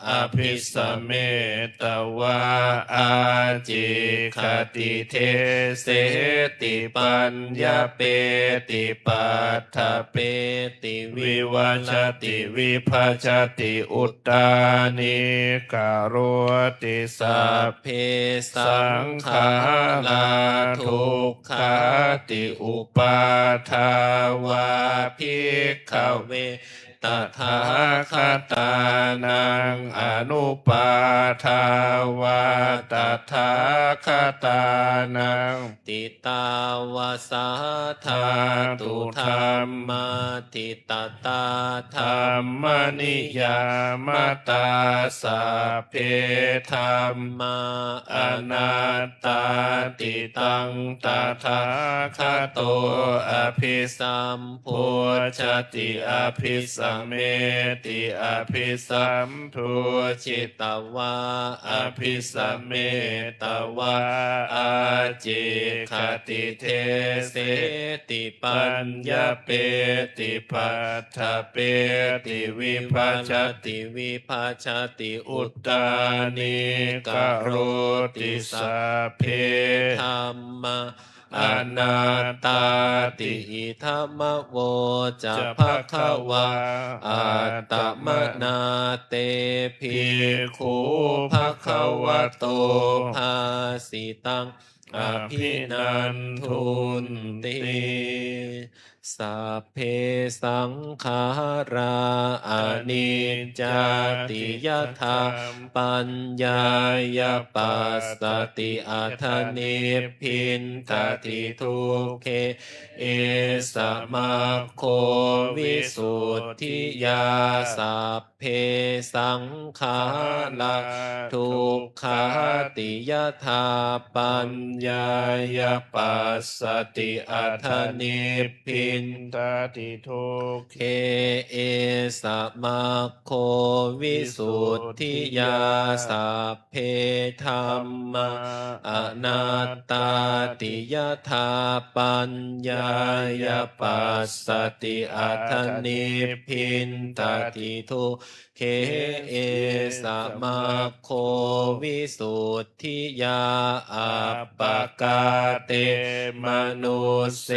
อภิสัมเมตวาอาจิคติเทเสติปัญญาเปติปัฏฐเป ติวิ วิวัชติวิภาชติอุตตานิการุติสัพ เพ สั สั ง ง ขา ขา รา รา ทุ ทุ ก ก ขา ขา ติอุปาทาวาภิกข เว ต ต ถา ถา ค ค ตานังอนุปาทาวาตถาคตานัง ติตาวาสาธาตุธรรมาทิตตาธ ธ ร ร ร ร ม มนิยามตาสัพเพธรรม มา อนัตตาติตังตถาคโตอภิสั สัม ม พุ พุ ท ชติอภิสัมเมติอภิสัมพุชิ ชิตวา อภิสัมเมตวาอาจิคติเทเส ติปั ปั ญ ญ ญา ญา เป เปติปัฏฐเปติวิภาชติ ติวิภาชติ อุตตานิกโรติสัพเพ ธรรมะ อ อ นั นั ต ต ตา ตา ติ ติธรรมโวจะ จะ ภ ภะ คะ คะ วะ วะ อั อั ต ต ต ต ม ม นาเตภิ ภิ ก ก ขุ ขุ ภ ภะ คะ คะ วะ วะ โต โต ภาสิตัง อ อ ภิ ภิ นั นั น น ทุ ทุ น น ติ ติ สัพเพสังขาราอ อ นิ นิ จ จ จ จา ติ ติ ย ย ถา ถา ปัญญา ญาย ปัส ปัส ส ส ติ ติ อั อั ฏ ฏ ฐ ฐ นิ นิ พ พ พิ พิ น น ต ต ติ ติ ทุ ทุ ก ก เข เอ ส ส ม มา ค โค โค วิ วิ สุ สุ ท ท ธิ ธิ ยาย า สัพเพสังขา ขา รา รา ทุ ทุ ก ก ขา ขา ติ ติ ยถาปั ปั ญ ญ ญา ญายปัสสติอัฏ ฐ ฐ นิ นิ พ พ พิ พิ น นตติทุก เคเอสะมะโควิ วิ สุ สุ ท ท ธิ ธิ ยาย า สัพเพธร ธ ร รร ม มะ อ อ นั นั ต ต ตา ตา ติ ติ ยถาปัญญา ญาย ปั ปั ส ส ส ส ติ ติ อั อั ฏ ฏ ฐ ฐ นิ นิ พ พ พิ พิ น น ต ต ติ ติ ทุ เค เค เอ เอ สะ สะ มะ มะ โค โค วิสุทธิยา อั อั ป ป ป ป กาก า เต เต ม ม นุ นุ ส เส เส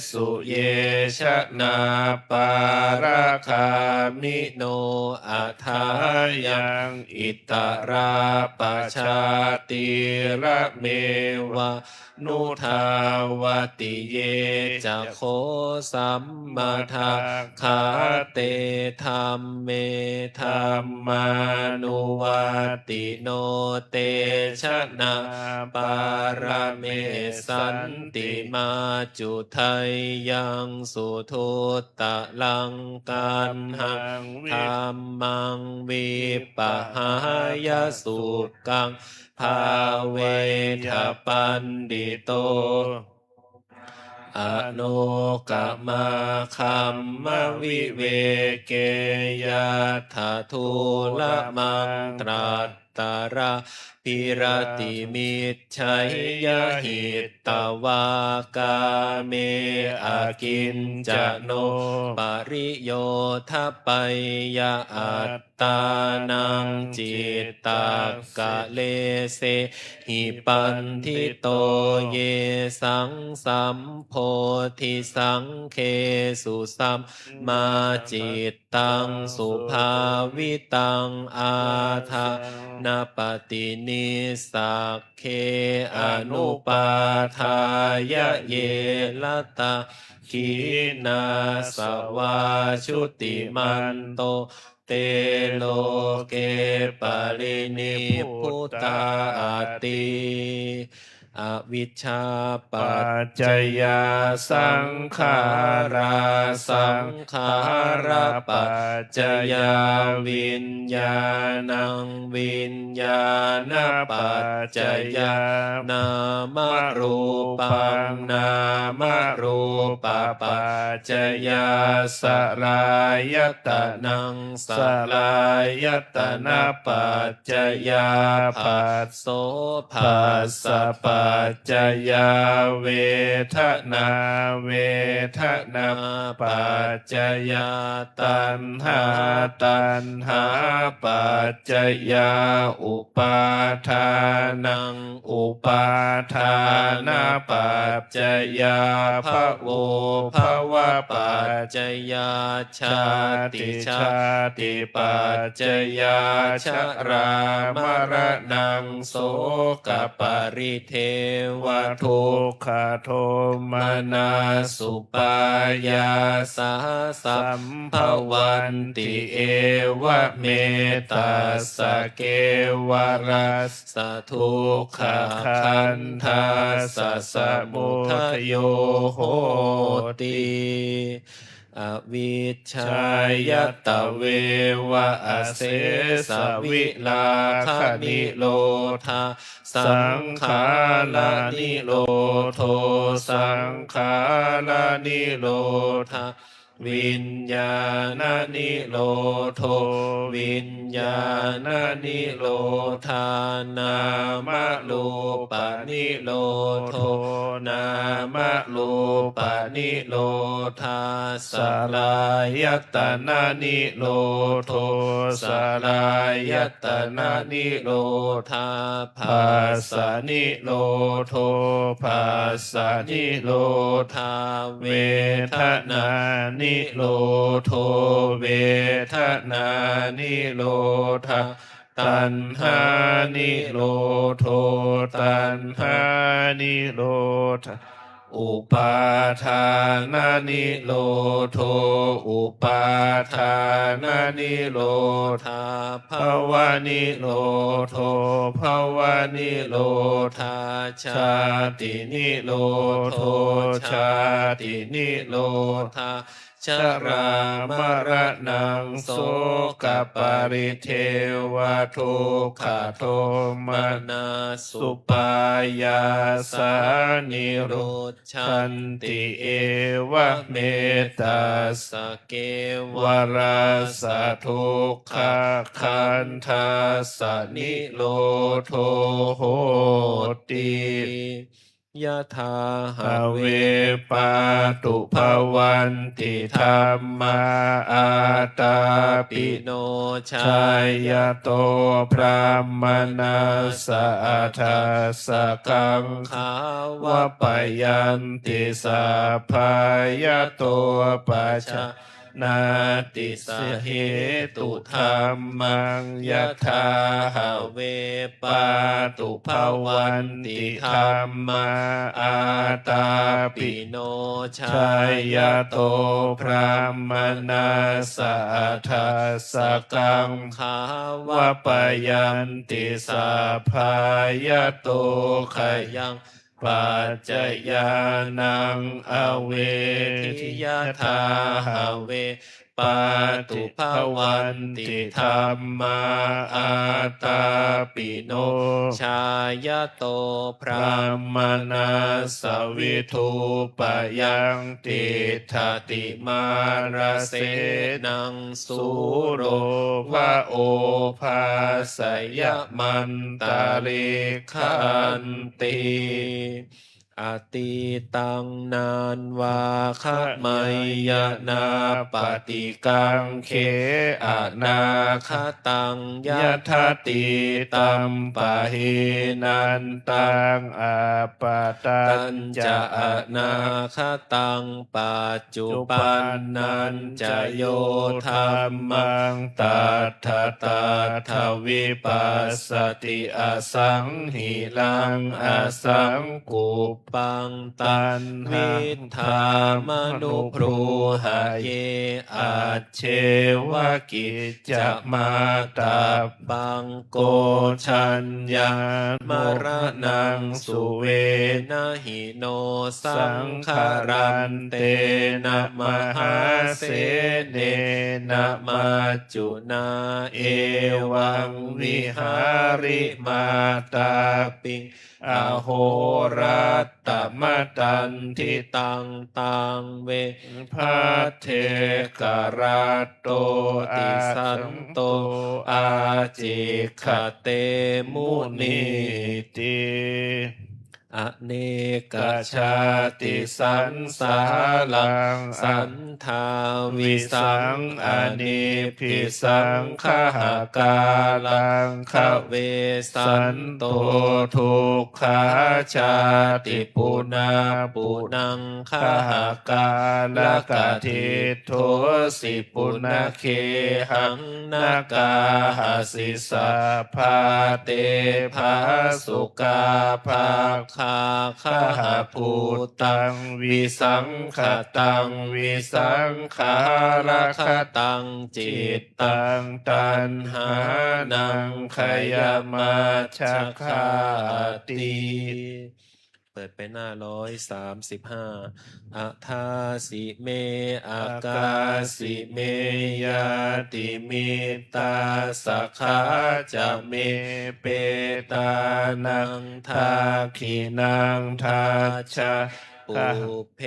สุ สุ เย เย ช ช ะ นา นา ปา ปา รา รา คา คา มิ มิ โน อั อั ฏ ฏ ฐา ฐา ยั ยัง ง อิ อิ ต ต รา รา ป ป ชา ชา ติ ติ ระ ระ เม เม วะ วะ นุ นุ ทา ทาว า ติ ติ เย เย จะ จะ โค สัม ม มาทา ทา คา คา เต เต ธัมเม ธ ธั ร ม ร มา มา นุ นุ วั วั ต ต ติ ติ โน เต เต ช ชะ นา นา ปา ปา รา ระ เม เม สั สั น น ติ ติ มาจุทัยยังสุทุตตะลัง ธร กั ร นหะ มัง ธ วิ รรมัง วิ วิ ป ป หา หาย สุ สุ กัง ภา ภา เว เว ท ย ปั ปั น น ดิ ดิ โต โต อ อ โน โน ก ก มา มา คั คั ม ม ม ม วิ วิ เว เว เก เก ย ยะ ถาทู ทู ละ ระ มั มั ง ง ต ต รั รั ต ส ตระพิ พิ ร ร ติ ติ มิ มิ จ จ ฉั ฉั ย ย ย ย หิ หิ ต ต ต ต วา ก กา า เม เม อ อา กิ กิ น น จ จ โน โน ปริโยทปยะ อั อั ต ต ตา ตา นั นั ง ง จิ จิ ต ต ต ต กะ สิ เลเส หิ หิ ปั ปั น น ทิ ทิ โต โต เย สัง สัมโพธิสังเคสุสัม มา จิตตัง สุภาวิตัง อาทา นปตินิสสักเค อนุปาทายะเย ละตะ ขีนาสวาชุติมันโต เตโลเกปรินิพพุตตาติ อวิชชาปั ปั จ จจยาสังขาราสังขาราปัจจยาวิญญาณังวิญญาณปัจจยานามรูปังนามรูปปัจจยาสลายตนังสลายตนะปัจจยาปัสโสปัสสะปัจจยาเวทนาเวทนาปัจจยาตัณหาตัณหาปัจจยาอุปาทานังอุปาทานาปัจจยาภโวภวะปัจจยาชาติชาติปัจจยาชรามรณังโสกปริเทวทุกขโทมนาสุปายาสาสัมภวันติเอวะเมตัสสะเกวรัสสะทุกขคันธาสสะสมุทัยโยโหติอวิชชายตเววะอเสสวิลาคนิโรธาสังขารานิโรโทสังขารานิโรธาวิญญาณนิโรโทวิญญาณนิโรธานามรูปนิโรโทนามรูปนิโรธาสลายตนะนิโรโทสลายตนะนิโรธาภาสนิโรโทภาสนิโรธาเวทนานิโรโทเวทนานิโรธาตัณหานิโรโทตัณหานิโรธาอุปาทานานิโรโทอุปาทานานิโรธาภวานิโรโทภวานิโรธาชาตินิโรโทชาตินิโรธาชรามรณังโสกปริเทวทุกขโทมนาสุปายาสานิโรธชันติเอวะเมตัสสะเกวรัสสะทุกขคันธาสนิโรโทโหติยะถาหาเวปาตุภวันติธัมมาอาตาปิโนชายโตพระมนัสสะทัสสะกังขาวะปยันติสัพพายโตปัจจนาติสเหตุธัมมังยะถาหาเวปาตุภวันติธัมมาอาตาปิโนชายโตพระมนัสสะทัสสะกังขาวะปยันติสัพพายโตขยังปัจจญานังอเวทิยถาหาเวปาตุภวันติธัมมาอาตาปิโนชายโตพระมนัสสวิทูปยังติทติมาราเสนังสุโรวะโอภาสยมันตาริขันติอติตังนานวาคะไมยนาปฏิกังเขอนาคตังยทัตติตัมปะหินันตังอาปตัญจะอนาคตังปัจจุปันนันจะโยธัมมังตัทธะตัทธวิปัสสติอสังหิลังอสังกุป ปังตั ตั ง น วิ หัง ธามนุพรูหะเย อา อา เช เช ว ว กิ กิ จ จ จะ มา มา ตา ตา ปังโก โก ชั ชั ญ ญ ญา ญาม ร ร ณั นั ง ง สุ สุ เว เว นะหิโน สั สั ง ง ฆ ฆา รั รั น น เต เต นะ นะ ม ม หา หา เส เส เน เน นะ นะ มา มา จุนา เอ เอ วั วั ง ง วิ วิ หา หา ริ ริ มา มา ตา ตา ปิง อ อ โห โห รั รั ต ต ต ม ม ตั ตั น น ทิ ทิ ตังตังเว พ พั า ท เท เท ก กะ รั รั ต ต โต โต อา ติสั สั น น โต โต อา อา เจ เจ ข ข เต มุ มุ นี นี ติ ติ อเนก ก ชา ชา ติ ติ สั สั น น สา สา ลั ลั ง ง สันทาวิ วิ สั สั ง ง อ อ เน เน พิ พิ สั สั ง ง ฆ ฆ ห ห กา กา ลั ลั ง ง ข ข เว สั สั น น โต โต ทุ ทุ ก ก ข ขา ชา ชา ติ ติ ปุ ปุ นา นา ปุ ปุ นังข ข ห ห กาก า ล ล ก กะ ทิ ทิ โท โท สิ สิ ปุ ปุ ณ ณ เค เค หั หั ง ง นาก าก า า ห ห สิ สิ สา สา พา พา เต เต ภา ภา สุ สุ กาก า ภา ภา คา ข ข ห ห ภู ภู ตั ตั ง ง วิ วิ สั สั ง ง ข ข ตั ตั ง ง วิ วิ สั สั ง ง ข ข าร าร ค ค ตัง จิ จิ ต ต ตั ตั ง ง ตั ตั ณ น หา หา นั นั ง ง ข ข ย ย มา มา ช ช ค คา ติ ติ เปิดไปหน้า135อะทาสิเม อาก อาก า า สิ สิ เม เม ยาย า ติ ติ มิ มิ ตา ตา ส ส ขา ขา จะ จะ เม เม เป เป ตา ตา นั นั ง ง ทา ทา คิ คิ นั นั ง ง ทา ทา ชา ชา ปุ ค เพ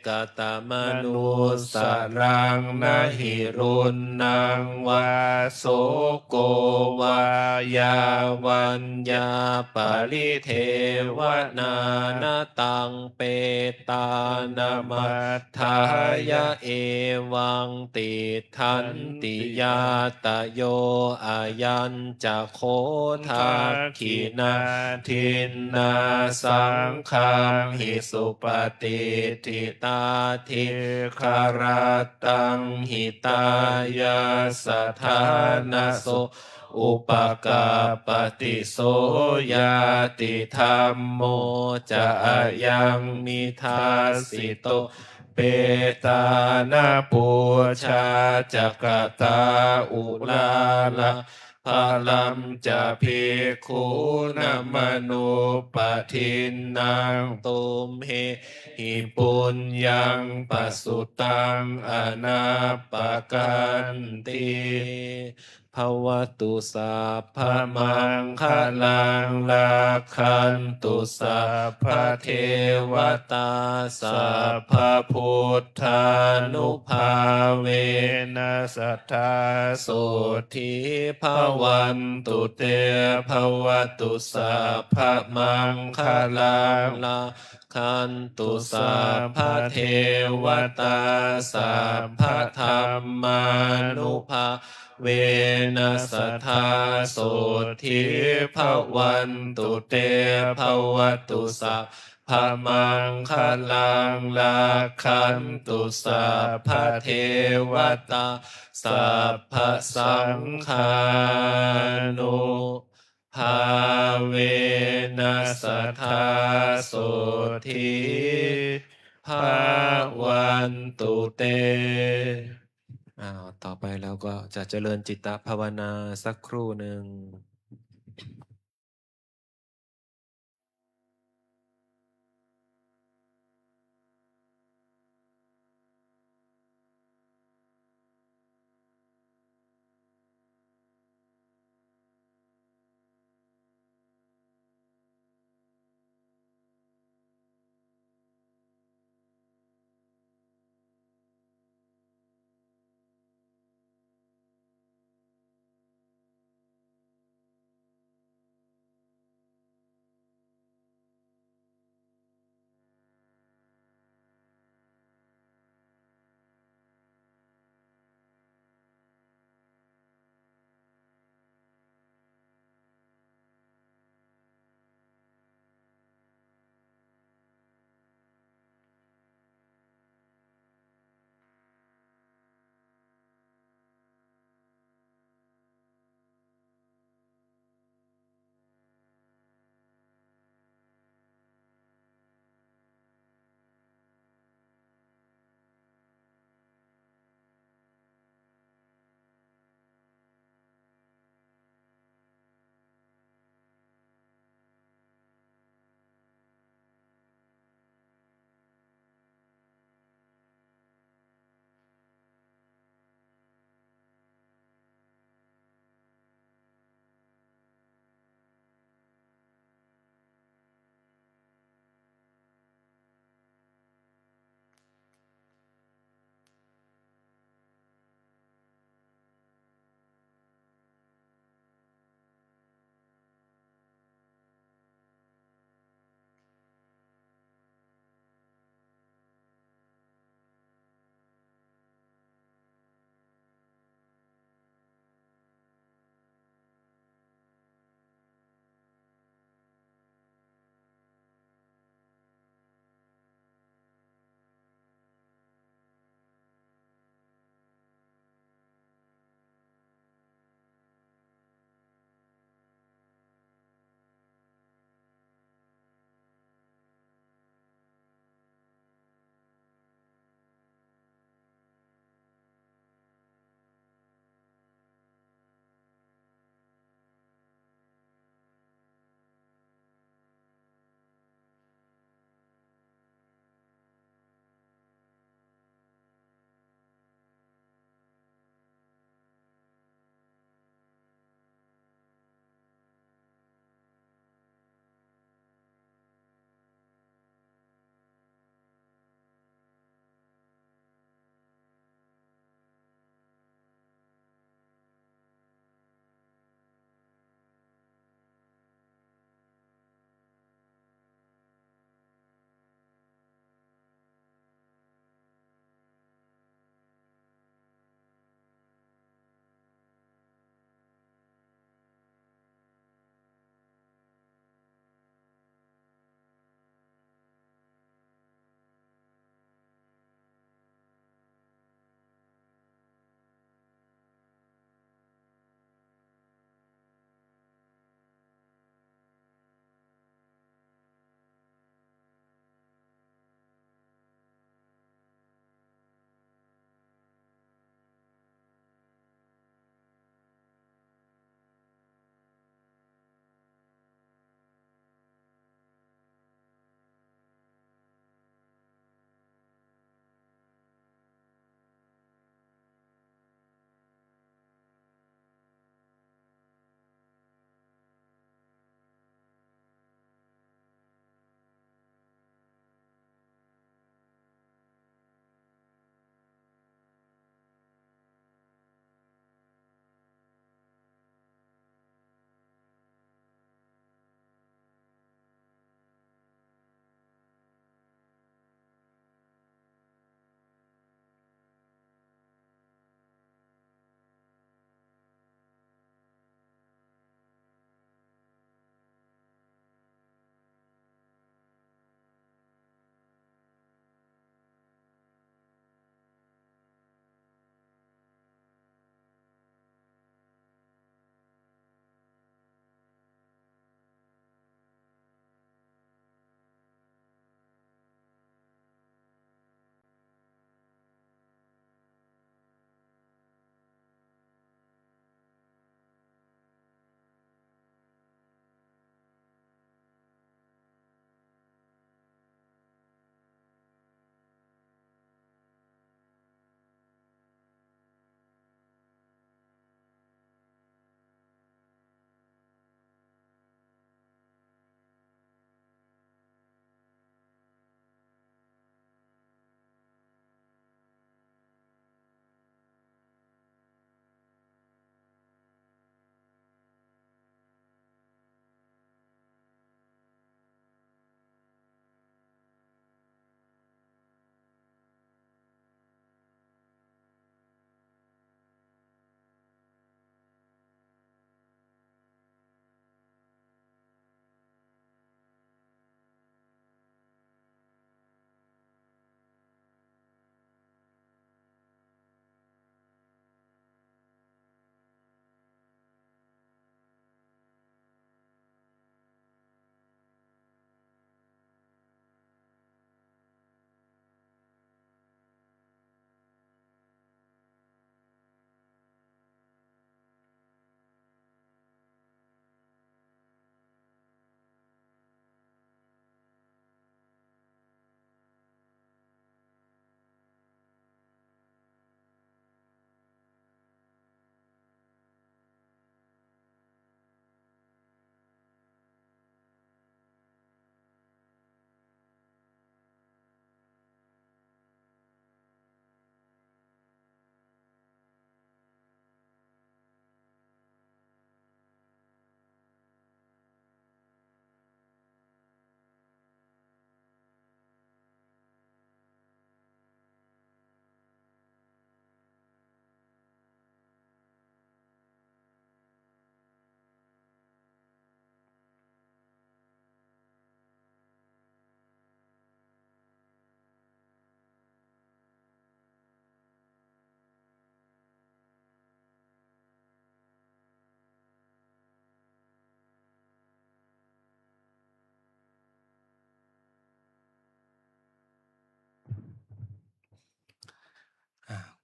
กตม ม นุ นุ ส ส รั รั ง ง น น หิ หิ รุ รุ ณ ณ นั นั ง ง วาว า โส โส โก โก วาว าย า า วั วั ญ ญ ญา ญา ป ป ริ ริ เท เท ว ว นา นา นตัง เปตา นา นา มา มา ทา ทาย ะ ะ เอวัง ติทัน ทัน ติ ติ ยาย า ตโย อายัญจะโค ทา ทา คิ คิ นา นา ทิ ทิ น น นา นา สั สั ง ง ฆา ฆาม หิ หิ สุ สุ ป ป ฏิ ฏิ ทิ ทิ ตา เท ทิ คา คาร รา ตั ตั ง ง หิ หิ ตา ตาย า า ส ส ถา ถา นะ นะ โส โส อุ อุ ป ป กาก า ป ป ติ ฏิ โส โส ยาย า ติ ติ ธั ธั ม ม โม โม จะ จะ อะ อะ ยั ยัง ง มิ มิ ทา ทา สิ สิ โต โต เป เป ตา ตา นา นา ปู ปู ชา ชา จั จั ก ก ก ก ตา ตา อุ อุ ลา ลา ลา ลา พ พะ ลั ลั ม ม จะ จะ ภิ ภิ ก ก ขุ ขุ น น ม ม โน โน ป ป ทิ ทิ น น นั นั ง ง ตุมเห หิ หิ ปุ ปุ ญ ญ ญั ญั ง ง ป ป สุ สุ ตั ตั ง ง อ อ นา นา ป ป กั กัน น ติ ติ ภวตุสัพพ พะ มั มั ง ง ค ค ลั ลั ง ง ลา ลา คั คั น น ตุ ตุ สั สั พ พ พ พ เท เท ว ว ตา สั สั พ พ พ พ พุ พุ ท ท ธา ธา นุ นุ ภา ภา เว เวนะสัทธา โส โส ทิ ภ ภ วั วัน น ตุ ตุ เต เต ภ ภ ว ว ตุ ตุ สั สั พ พ พ พ มั มั ง ง ค ค ลั ลั ง ง ลาคันตุ ตุ สั สั พ พ พ พ เท เท ว ว ตา ตา สั สั พ พ พ พ ธร ธ ร ร มา มา นุ นุ ภาเว เว นะ นะ สั สั ท ท ธา ธา โส โส ทิ ทิ ภ ภ วั วัน น ตุ ตุ เต เต ภ ภ ว ว ตุ ตุ สั สั พ พ พ พ มั มั ง ง ค ค ลั ลั ง ง ลา ลา คั คั น น ตุ ตุ สั สั พ พ พ พ เท เท ว ว ตา สั สั พ พ พ พ สั สั ง ง ฆา ฆา นุ นุ ภาเว เว นั นะ ส สั ท ท ธา ธา โส โส ทิ ทิ ภ ภ วั วัน น ตุ ตุ เต เต ต่อไปเราก็จะเจริญจิตตภาวนาสักครู่หนึ่ง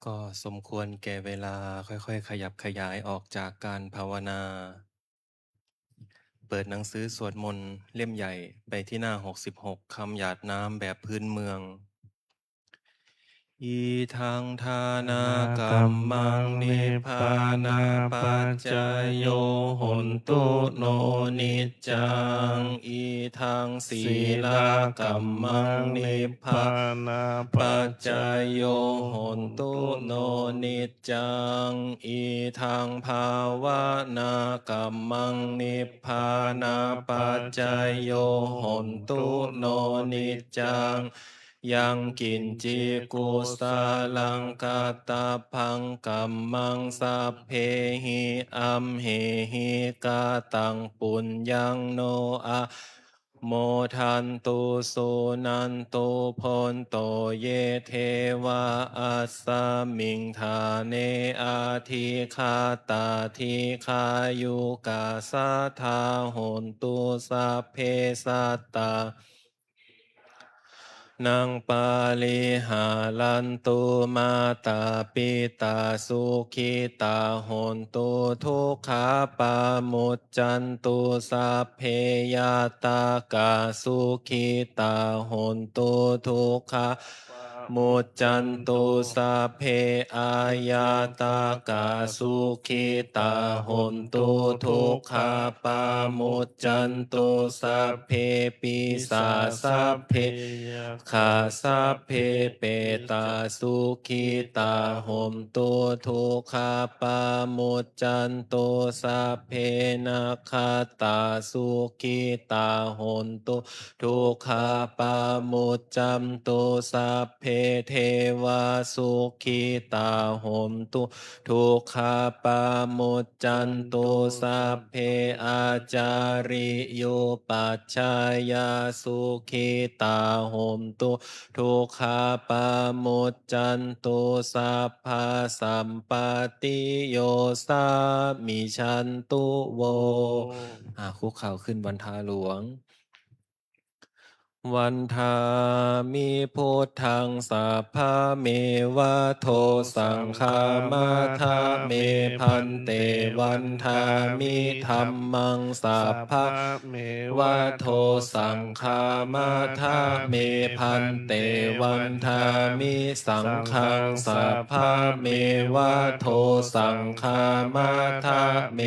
ก็สมควรแก่เวลาค่อยๆขยับขยายออกจากการภาวนา เปิดหนังสือสวดมนต์เล่มใหญ่ไปที่หน้า 66 คำหยาดน้ำแบบพื้นเมือง อีทังทานากรรมังนิพพานาปัจจายโยโหนตุโนนิจจังอีทังศีลากรรมังนิพพานาปัจจายโยโหนตุโนนิจจังอีทังภาวนากรรมังนิพพานาปัจจายโยโหนตุโนนิจจังยังกินจิกุสาลังกาตาพังกัมมังสัพเพหิอัมเหหิกาตังปุญญังโนอะโมทันตุสุนันตุพนโตเยเทวาอัสสมิงธาเนอาทิคาตาทิคายุกาสัทธาโหนตุสัพเพสัตตานังปาลิหาลันตุมาตาปิตาสุขิตาโหนตุทุกขาปามุจจันตุสัพเพยาตากาสุขิตาโหนตุทุกขามุจจันตุสัพเพอายาตากาสุขิตาโหนตุทุกขาปามุจจันตุสัพเพปิสาสัพเพขาสัพเพเปตาสุขิตาโหนตุทุกขาปามุจจันตุสัพเพนาคาตาสุขิตาโหนตุทุกขาปามุจจันตุสัพเพเทวาสุขิตาโหนตุทุกขาปามุจจันตุสัพเพอาจาริโยปัจฉายาสุขิตาโหนตุทุกขาปามุจจันตุสัพพะสัมปติโยสามิชันตุโวคุกเข่าขึ้นบรรทาหลวงวันทามิพุทธังสัพพะเมวะโทสังฆามาทาเมพันเตวันทามิธัมมังสัพพะเมวะโทสังฆามาทาเมพันเตวันทามิสังฆังสัพพะเมวะโทสังฆามาทาเม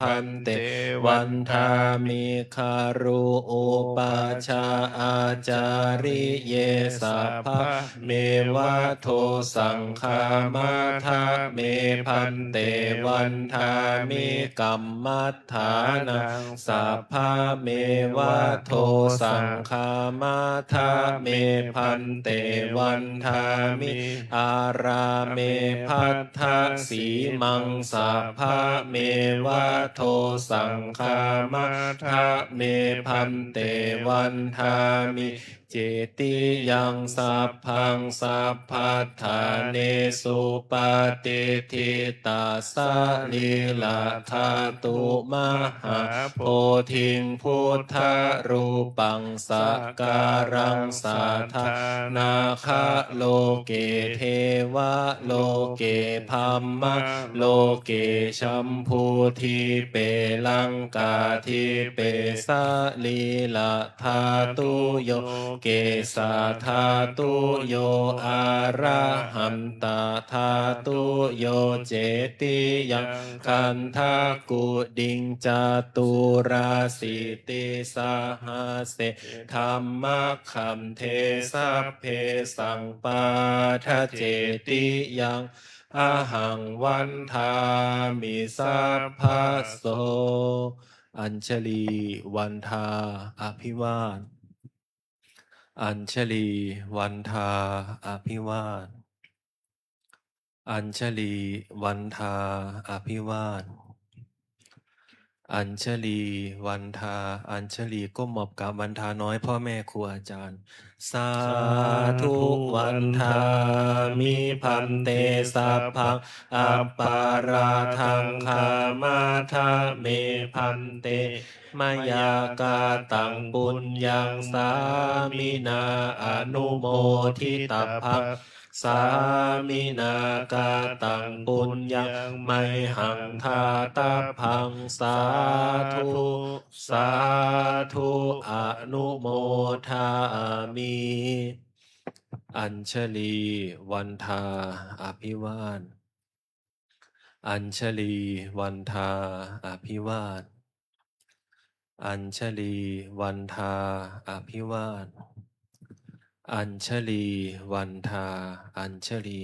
พันเตวันทามิคารุอุปาชาอาจาริเยสัพพะเมวะโทสังฆามาทาเมพันเตวันทามิกัมมัฏฐานังสัพพะเมวะโทสังฆามาทาเมพันเตวันทามิอาราเมพัทธสีมังสัพพะเมวะโทสังฆามาทาเมพันเตวันทามิเจติยังสัพพังสัพพัทธาเนสุปฏิทิตาสะลีลาธาตุมหาโพธิงพุทธรูปังสักการังสาธานาคโลเกเทวะโลเกพัมมะโลเกชัมพูทีเปลังกาทีเปสะลีลาธาตุโยเกสาธาตุโยอาระหันตาธาตุโยเจติยังคันทากุดิงจาตุราสิติสหาเสธรรมคัมเทสัพเพสังปาทะเจติยังอาหังวันทามิสัพพะโสอัญชลีวันทาอภิวาทอัญชลีวันทาอภิวาทอัญชลีวันทาอภิวาทอัญชลีวันทาอัญชลีก้มหมอบกับวันทาน้อยพ่อแม่ครูอาจารย์สาธุวันทามิพันเตสัพพังอัปปาราทังคามาทาเมพันเตมายากาตังปุญญังสามินาอนุโมทิตัพพัง สามินากาตังปุญญังไมหังทาตาพังสาธุสาธุอนุโมทามิ อัญชลีวันทาอภิวาทอัญชลีวันทาอภิวาทอัญชลีวันทาอภิวาทอัญชลีวันทาอัญชลี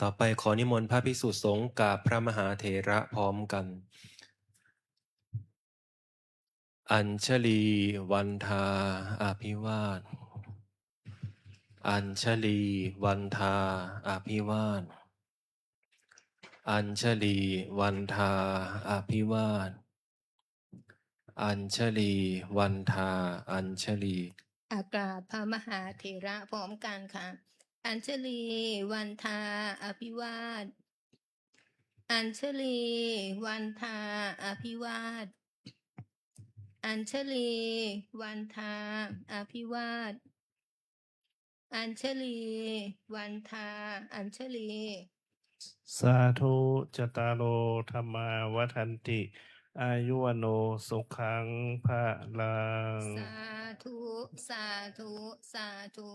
ต่อไปขอนิมนต์พระภิกษุสงฆ์กับพระมหาเถระพร้อมกัน อัญชลีวันทาอภิวาทอัญชลีวันทาอภิวาทอัญชลีวันทาอภิวาทอัญชลีวันทาอัญชลี กราบพระมหาเถระพร้อมกันค่ะ อัญชลีวันทาอภิวาท อัญชลีวันทาอภิวาท อัญชลีวันทาอภิวาท อัญชลีวันทาอัญชลี สาธุจตารโลธรรมาวัฏันติ อายุวโนสุขังภะลัง สาธุ สาธุ สาธุ